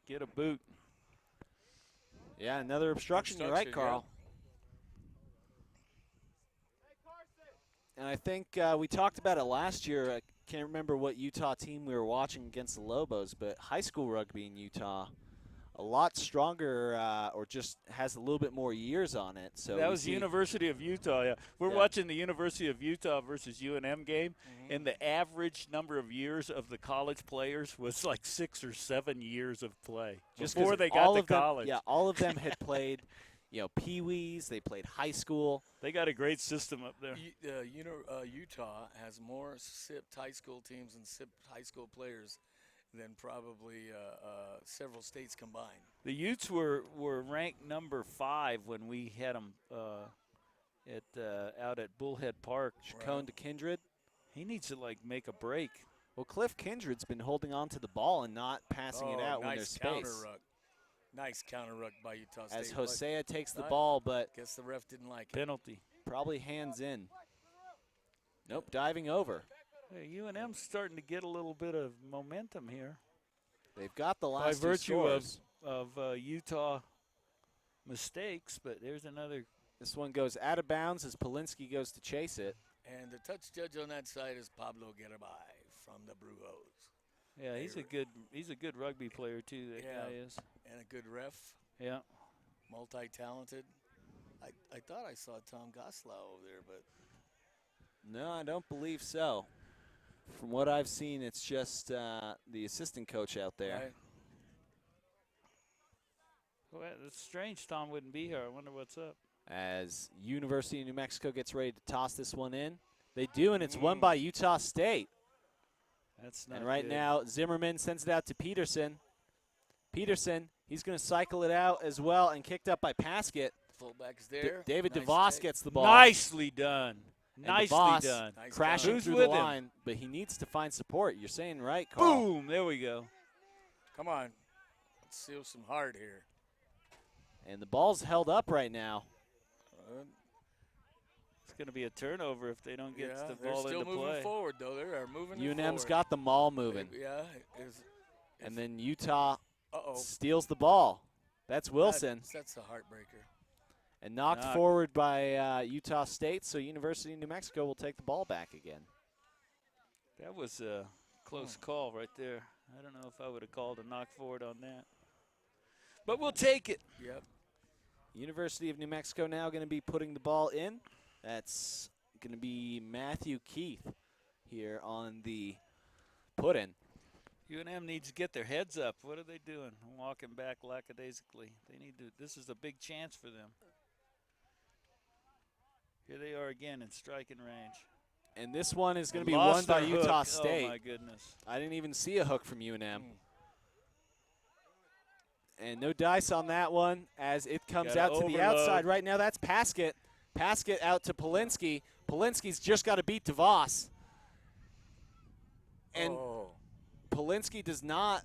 Get a boot. Yeah, another obstruction. You're right, Carl. And I think we talked about it last year. I can't remember what Utah team we were watching against the Lobos, but high school rugby in Utah, a lot stronger or just has a little bit more years on it. So that was the University of Utah. Yeah, we're Yeah. watching the University of Utah versus UNM game, and the average number of years of the college players was like 6 or 7 years of play just before 'cause they all got to of them- college. Yeah, all of them had played, pee-wees. They played high school. They got a great system up there. Utah has more SIP high school teams and SIP high school players than probably several states combined. The Utes were ranked number 5 when we had them out at Bullhead Park. Chacon to Kindred. He needs to make a break. Well, Cliff Kindred's been holding on to the ball and not passing it out when there's counter space. ruck. Nice counter ruck by Utah State. As Hosea takes the but ball, but guess the ref didn't like it. Penalty. probably hands in. Nope, diving over. Hey, UNM's starting to get a little bit of momentum here. They've got the By last two virtue scores. of Utah mistakes, but there's another. This one goes out of bounds as Polinsky goes to chase it. And the touch judge on that side is Pablo Garibay from the Brujos. Yeah, he's a good rugby player too. That guy is. And a good ref, Yeah. multi-talented. I thought I saw Tom Goslow over there, but No, I don't believe so. From what I've seen, it's just the assistant coach out there. Right. Well, it's strange Tom wouldn't be here. I wonder what's up. As University of New Mexico gets ready to toss this one in. They do, and it's won by Utah State. That's not And right good. now, Zimmerman sends it out to Peterson. Peterson, he's going to cycle it out as well, and kicked up by Paskett. Fullback's there. David Nice DeVos take. gets the ball. Nicely done. And Nicely DeVos done. Nice crashing job. Who's through with the him? line, but he needs to find support. You're saying right, Carl. Boom. There we go. Come on. Let's seal some hard here. And the ball's held up right now. It's going to be a turnover if they don't get Yeah, the they're ball still into moving play. forward, though. They are moving it UNM's forward. got the maul moving. Yeah. And then Utah Uh-oh. steals the ball. That's Wilson. That's a heartbreaker. And knocked forward by Utah State, so University of New Mexico will take the ball back again. That was a close call right there. I don't know if I would have called a knock forward on that. But we'll take it. Yep. University of New Mexico now going to be putting the ball in. That's going to be Matthew Keith here on the put-in. UNM needs to get their heads up. What are they doing? Walking back lackadaisically. They need to. This is a big chance for them. Here they are again in striking range. And this one is going to be Lost won by their Utah hook. State. Oh, my goodness. I didn't even see a hook from UNM. And no dice on that one as it comes Gotta out to the overload. outside. Right now, that's Paskett. Paskett out to Polinsky. Polinsky's just got to beat DeVos. And Polinsky does not.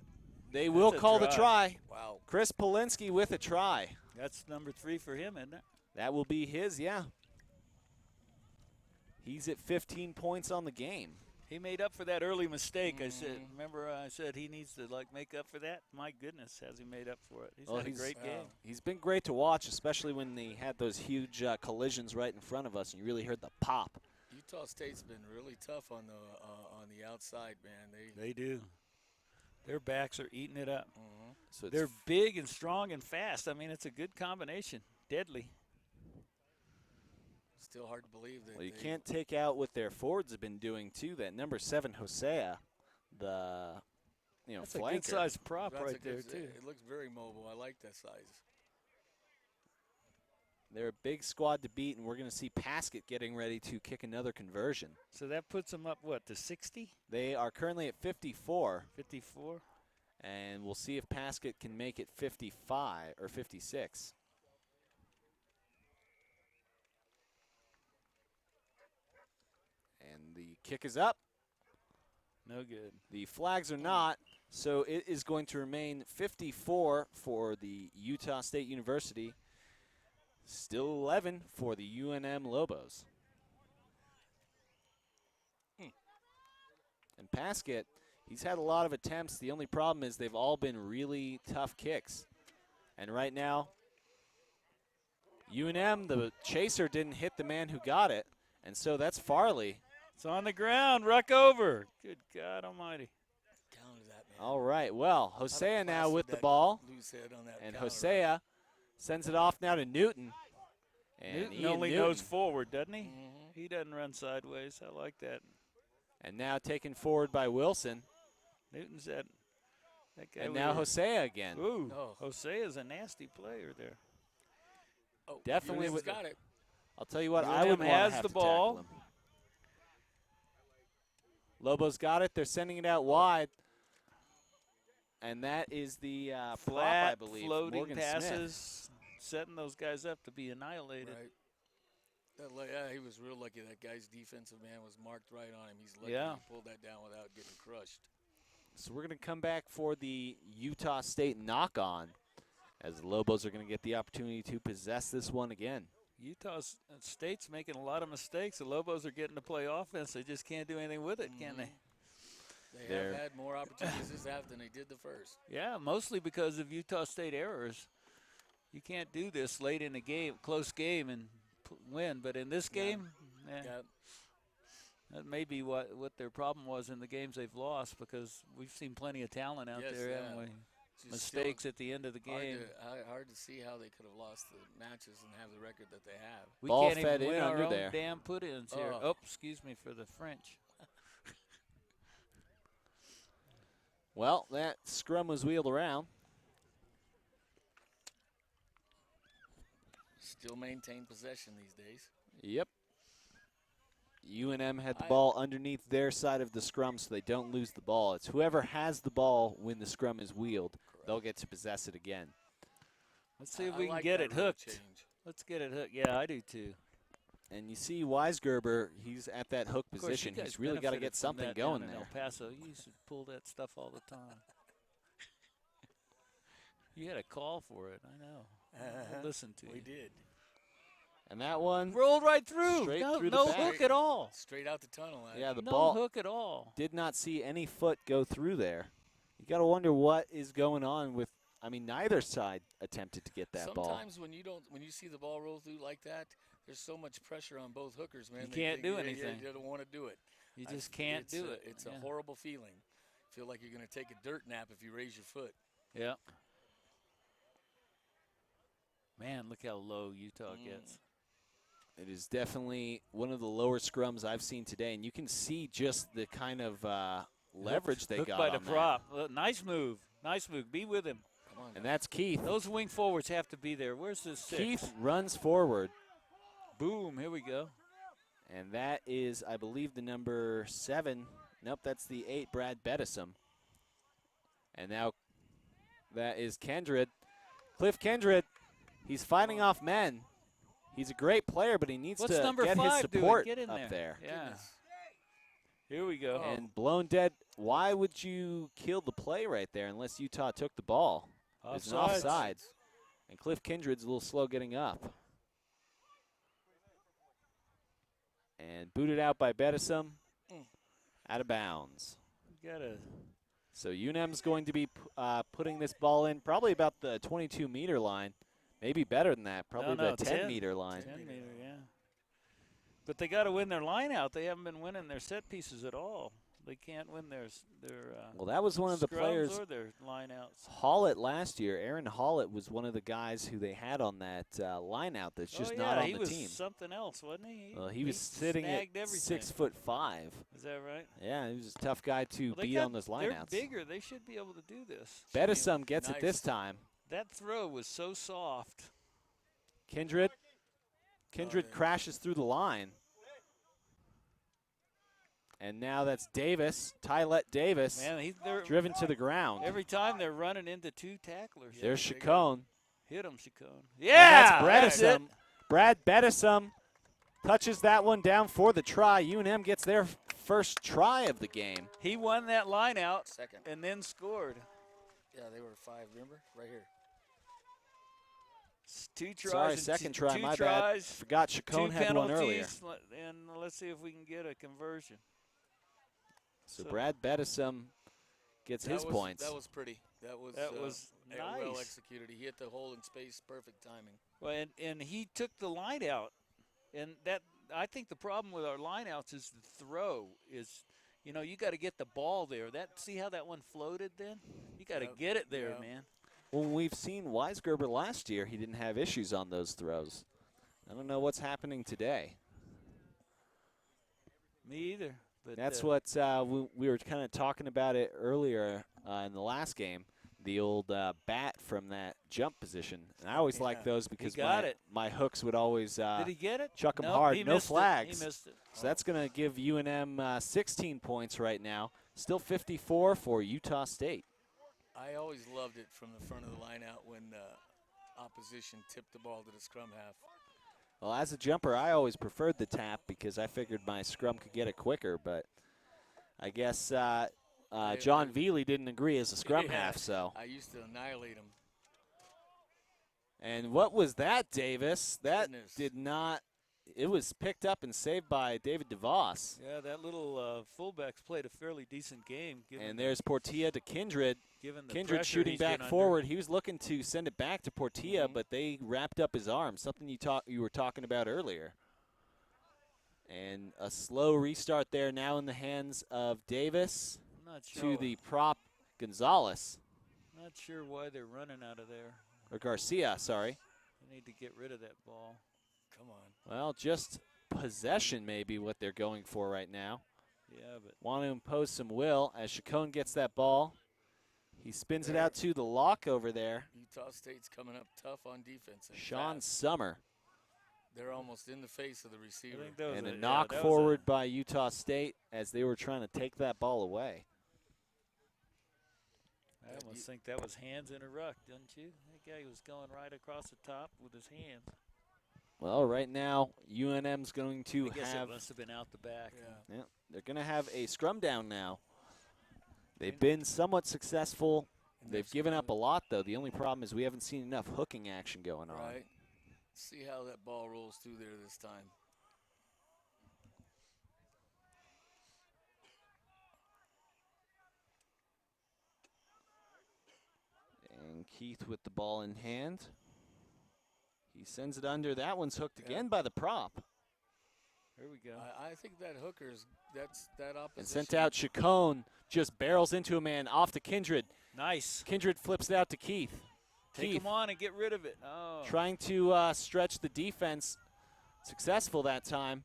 They will That's a call the try. try. Wow. Chris Polinsky with a try. That's number 3 for him, isn't it? That will be his, yeah. He's at 15 points on the game. He made up for that early mistake. I said, remember I said he needs to make up for that? My goodness, has he made up for it? He's had a great game. He's been great to watch, especially when he had those huge collisions right in front of us, and you really heard the pop. Utah State's been really tough on the outside, man. They do. Their backs are eating it up. So it's They're big and strong and fast. I mean, it's a good combination. Deadly. Still hard to believe that. Well, you can't take out what their forwards have been doing too. That number 7 Hosea, the That's flanker. a good size prop That's right a good there too. It looks very mobile. I like that size. They're a big squad to beat, and we're going to see Paskett getting ready to kick another conversion. So that puts them up what, to 60? They are currently at 54. 54. And we'll see if Paskett can make it 55 or 56. And the kick is up. No good. The flags are not, so it is going to remain 54 for the Utah State University. Still 11 for the UNM Lobos. And Paskett, he's had a lot of attempts. The only problem is they've all been really tough kicks. And right now, UNM, the chaser, didn't hit the man who got it. And so that's Farley. It's on the ground. Ruck over. Good God almighty. Counter that, man. All right, well, Hosea now Blasted with the that ball. loose head on that And counter. Hosea sends it off now to Newton. And Newton Ian only Newton. goes forward, doesn't he? He doesn't run sideways. I like that. And now taken forward by Wilson. Newton's that guy. And now Hosea again. Ooh, Oh. Jose is a nasty player there. Oh, Definitely UNM's with- got it. I'll tell you what, UNM I would want to has have the to ball. tackle him. Lobos got it. They're sending it out wide. And that is the prop, I Flat, believe, floating Morgan passes, Smith. setting those guys up to be annihilated. Right. Yeah, he was real lucky. That guy's defensive man was marked right on him. He's lucky Yeah. he pulled that down without getting crushed. So we're going to come back for the Utah State knock-on as the Lobos are going to get the opportunity to possess this one again. Utah State's making a lot of mistakes. The Lobos are getting to play offense. They just can't do anything with it, can they? They have had more opportunities this half than they did the first. Yeah, mostly because of Utah State errors. You can't do this late in the game, close game, and win. But in this game, Yeah. that may be what their problem was in the games they've lost, because we've seen plenty of talent out Yes, there, yeah. haven't we? Just Mistakes at the end of the game. Hard to see how they could have lost the matches and have the record that they have. We Ball can't fed even in win our under own there. damn put-ins here. Oh. Oh, excuse me for the French. Well, that scrum was wheeled around. Still maintain possession these days. Yep. UNM had the ball underneath their side of the scrum, so they don't lose the ball. It's whoever has the ball when the scrum is wheeled, they'll get to possess it again. Let's see if we can get it hooked. Let's get it hooked. Yeah, I do too. And you see Weisgerber, he's at that hook position. He's really got to get something going there. El Paso, you used to pull that stuff all the time. You had a call for it, I know. I listened to you. We did. And that one rolled right through. Straight no through no the back. hook at all. Straight out the tunnel. Yeah, the no ball hook at all. did not see any foot go through there. You got to wonder what is going on with. I mean, neither side attempted to get that ball. Sometimes when you see the ball roll through like that, there's so much pressure on both hookers, man. You can't do anything. You don't want to do it. You just can't do it. It's a horrible feeling. Feel like you're going to take a dirt nap if you raise your foot. Yeah. Man, look how low Utah gets. It is definitely one of the lower scrums I've seen today, and you can see just the kind of leverage they got by on the prop. Nice move. Nice move. Be with him. Come on, and that's Keith. Those wing forwards have to be there. Where's this 6? Keith runs forward. Boom. Here we go. And that is, I believe, the number 7. Nope, that's the 8, Brad Bettison. And now that is Kendred. Cliff Kendred. He's fighting off men. He's a great player, but he needs What's to number get 5 his support Get in up there. Yeah. Goodness. Here we go. And blown dead. Why would you kill the play right there unless Utah took the ball? It's an offside. And Cliff Kindred's a little slow getting up. And booted out by Bettison. Out of bounds. So UNM's going to be putting this ball in probably about the 22-meter line. Maybe better than that, probably the 10-meter line. 10-meter, yeah. But they got to win their line out. They haven't been winning their set pieces at all. They can't win their well, that was one of the players. Or their line outs. Hollett last year, Aaron Hollett was one of the guys who they had on that line out that's just not on the team. He was something else, wasn't he? Well, he was sitting at 6'5". Is that right? Yeah, he was a tough guy to beat on those lineouts. They're bigger. They should be able to do this. Bettison gets it this time. That throw was so soft. Kindred crashes through the line. And now that's Davis, Tylette Davis, driven to the ground. Every time they're running into 2 tacklers. There's Chacon. Hit him, Chacon. Yeah, that's Bettison. Brad Bettison touches that one down for the try. UNM gets their first try of the game. He won that line out second and then scored. Yeah, they were 5, remember? Right here. 2 tries. Sorry, second try, my tries, bad. Forgot Chacon had one earlier. And let's see if we can get a conversion. So Brad Bettison gets his points. That was pretty. That was nice. Well executed. He hit the hole in space, perfect timing. Well, and he took the line out, and that I think the problem with our line outs is the throw is, you got to get the ball there. See how that one floated then? You got to get it there, man. Well, we've seen Weisgerber last year. He didn't have issues on those throws. I don't know what's happening today. Me either. But that's what we were kind of talking about it earlier in the last game, the old bat from that jump position. And I always liked those because my hooks would always Did he get it? chuck them hard. No flags. He missed it. So that's going to give UNM 16 points right now. Still 54 for Utah State. I always loved it from the front of the line out when opposition tipped the ball to the scrum half. Well, as a jumper, I always preferred the tap because I figured my scrum could get it quicker. But I guess John Veely didn't agree as a scrum half. So I used to annihilate him. And what was that, Davis? That did not. It was picked up and saved by David DeVos. Yeah, that little fullback's played a fairly decent game. And there's Portilla to Kindred. Kindred shooting back forward. He was looking to send it back to Portilla, but they wrapped up his arm, something you were talking about earlier. And a slow restart there now in the hands of Davis to the prop Gonzalez. Not sure why they're running out of there. Or Garcia, sorry. They need to get rid of that ball. Come on. Well, just possession may be what they're going for right now. Yeah, but want to impose some will as Chacon gets that ball. He spins it out to the lock over there. Utah State's coming up tough on defense. And Sean fast. Summer. They're almost in the face of the receiver. And a knock forward by Utah State as they were trying to take that ball away. I almost think that was hands in a ruck, don't you? That guy was going right across the top with his hands. Well, right now, UNM's going to I guess have. it must have been out the back. Yeah, they're going to have a scrum down now. They've been somewhat successful. They've given up a lot, though. The only problem is we haven't seen enough hooking action going on. Right. See how that ball rolls through there this time. And Keith with the ball in hand. He sends it under. That one's hooked again by the prop. Here we go. I think that hooker's, that opposition. And sent out Chacon, just barrels into a man off to Kindred. Nice. Kindred flips it out to Keith. Take him on and get rid of it. Oh. Trying to stretch the defense. Successful that time.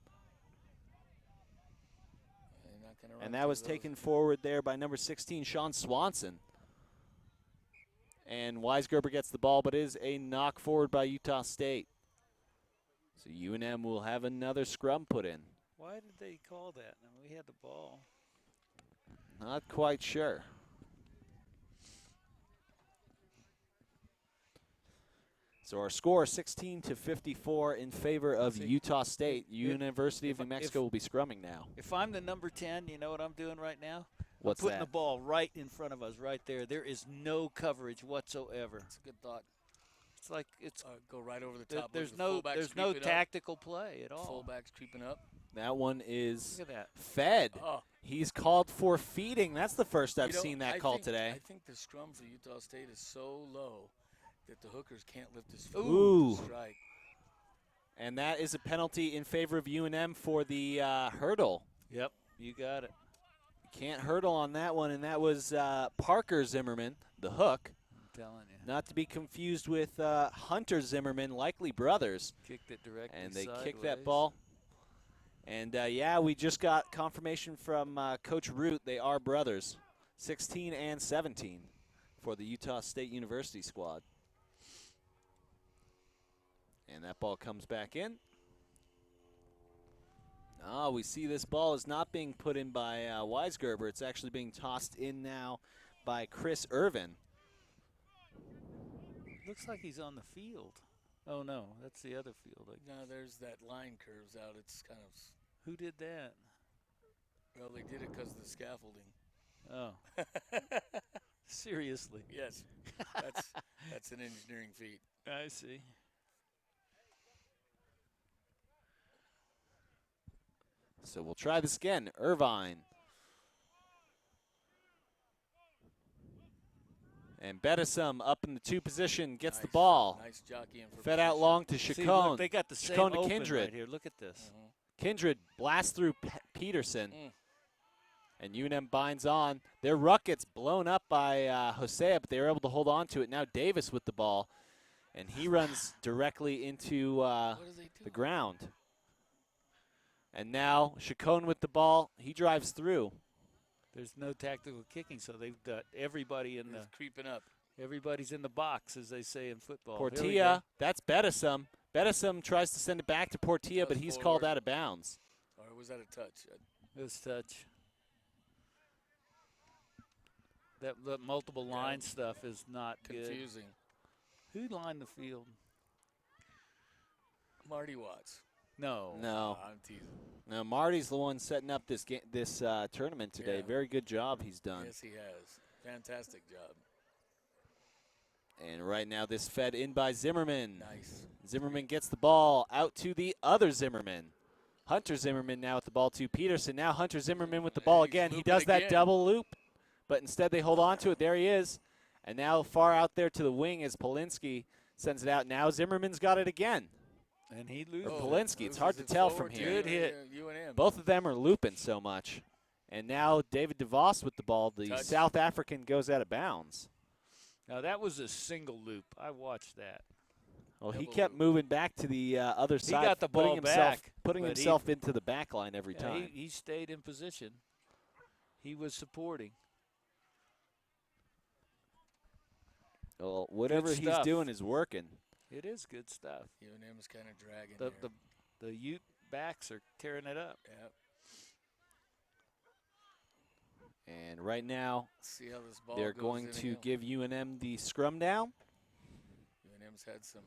And that was taken forward there by number 16, Sean Swanson. And Weisgerber gets the ball, but is a knock forward by Utah State. So UNM will have another scrum put in. Why did they call that? I mean, we had the ball. Not quite sure. So our score 16-54 in favor of Utah State. University of New Mexico will be scrumming now. If I'm the number 10, you know what I'm doing right now? What's I'm putting that? the ball right in front of us, right there. There is no coverage whatsoever. That's a good thought. It's like it's go right over the top. There's no tactical play at all. Fullback's creeping up. That one is Look at that. fed. Oh. He's called for feeding. That's the first I've seen that call today. I think the scrum for Utah State is so low that the hookers can't lift his foot Ooh. to strike. And that is a penalty in favor of UNM for the hurdle. Yep, you got it. Can't hurdle on that one, and that was Parker Zimmerman, the hook. I'm telling you. Not to be confused with Hunter Zimmerman, likely brothers. Kicked it directly And they sideways. kicked that ball. And, yeah, we just got confirmation from Coach Root. They are brothers, 16 and 17 for the Utah State University squad. And that ball comes back in. Oh, we see this ball is not being put in by Weisgerber. It's actually being tossed in now by Chris Irvin. Looks like he's on the field. Oh, no, that's the other field. No, there's that line curves out. It's kind of. Who did that? Well, they did it because of the scaffolding. Oh. Seriously. Yes. That's an engineering feat. I see. So we'll try this again. Irvine. And Bedesum up in the 2 position, gets the ball. Nice jockeying for Fed out long to See, Chacon. look, they got the same Chacon to open Kindred. right here. Look at this. Kindred blasts through Peterson. And UNM binds on. Their ruck gets blown up by Hosea, but they were able to hold on to it. Now Davis with the ball. And he runs directly into the ground. And now Chacon with the ball. He drives through. There's no tactical kicking, so they've got everybody in the creeping up. Everybody's in the box, as they say in football. Portilla, that's Bedesum. Bedesum tries to send it back to Portilla, but he's called out of bounds. Or was that a touch? It was touch. That multiple line stuff is not confusing. Good. Who lined the field? Marty Watts. No. I'm teasing. No, Marty's the one setting up this tournament today. Yeah. Very good job he's done. Yes, he has. Fantastic job. And right now this fed in by Zimmerman. Nice. Zimmerman gets the ball out to the other Zimmerman. Hunter Zimmerman now with the ball to Peterson. Now Hunter Zimmerman with the ball again. He does that double loop, but instead they hold on to it. There he is. And now far out there to the wing as Polinsky sends it out. Now Zimmerman's got it again. And he loses. Polinsky, it's hard to tell from here. Good hit. UNM. Both of them are looping so much. And now David DeVos with the ball. The Touch. South African goes out of bounds. Now, that was a single loop. I watched that. Well, he kept moving back to the other side. He got the ball back. Putting himself into the back line every time. He stayed in position. He was supporting. Well, whatever Good he's stuff. doing is working. It is good stuff. UNM's kind of dragging The here. the Ute backs are tearing it up. Yep. And right now, See how this ball they're goes going in to again. give UNM the scrum down. UNM's had some.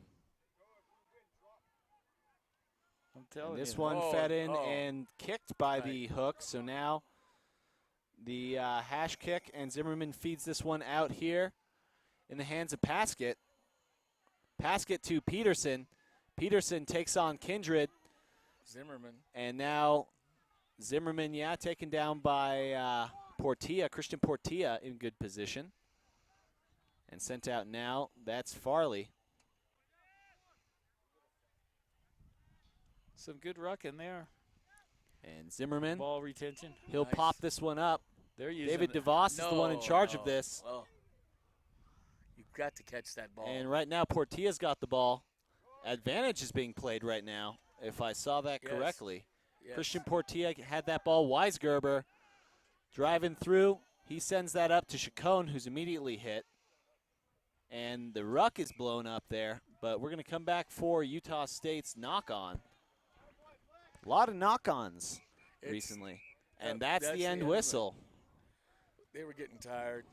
I'm telling And this you. one fed in Oh. and kicked by Right. the hook. So now the hash kick, and Zimmerman feeds this one out here in the hands of Paskett. Paskett to Peterson. Peterson takes on Kindred. Zimmerman. And now Zimmerman, taken down by Portilla, Christian Portilla in good position. And sent out now, that's Farley. Some good ruck in there. And Zimmerman, Ball retention. he'll Nice. pop this one up. They're using David it. DeVos is the one in charge of this. Oh. You've got to catch that ball. And right now, Portilla's got the ball. Advantage is being played right now, if I saw that Yes. correctly. Yes. Christian Portilla had that ball. Weisgerber driving through. He sends that up to Chacon, who's immediately hit. And the ruck is blown up there. But we're going to come back for Utah State's knock-on. A lot of knock-ons It's- recently. And that's the end of it. whistle. They were getting tired.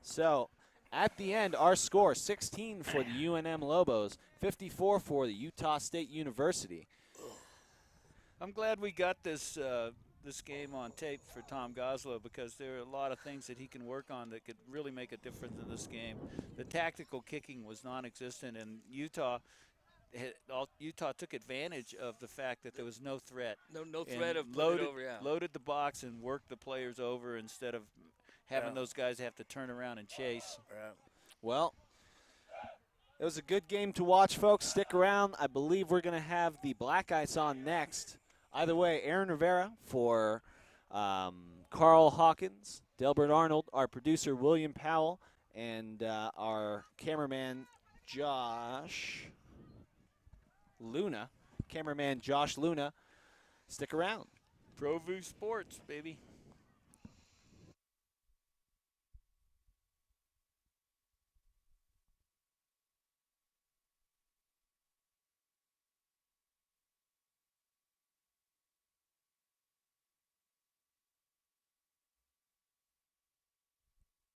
So at the end, our score, 16 for the UNM Lobos, 54 for the Utah State University. I'm glad we got this this game on tape for Tom Goslow, because there are a lot of things that he can work on that could really make a difference in this game. The tactical kicking was non-existent, and Utah took advantage of the fact that there was no threat. No and threat of putting loaded, it over. Yeah. loaded the box and worked the players over instead of having Yeah. those guys have to turn around and chase. Yeah. Well, it was a good game to watch, folks. Stick around. I believe we're going to have the Black Ice on next. Either way, Aaron Rivera for Carl Hawkins, Delbert Arnold, our producer William Powell, and our cameraman Josh Luna. Stick around. Provu Sports, baby.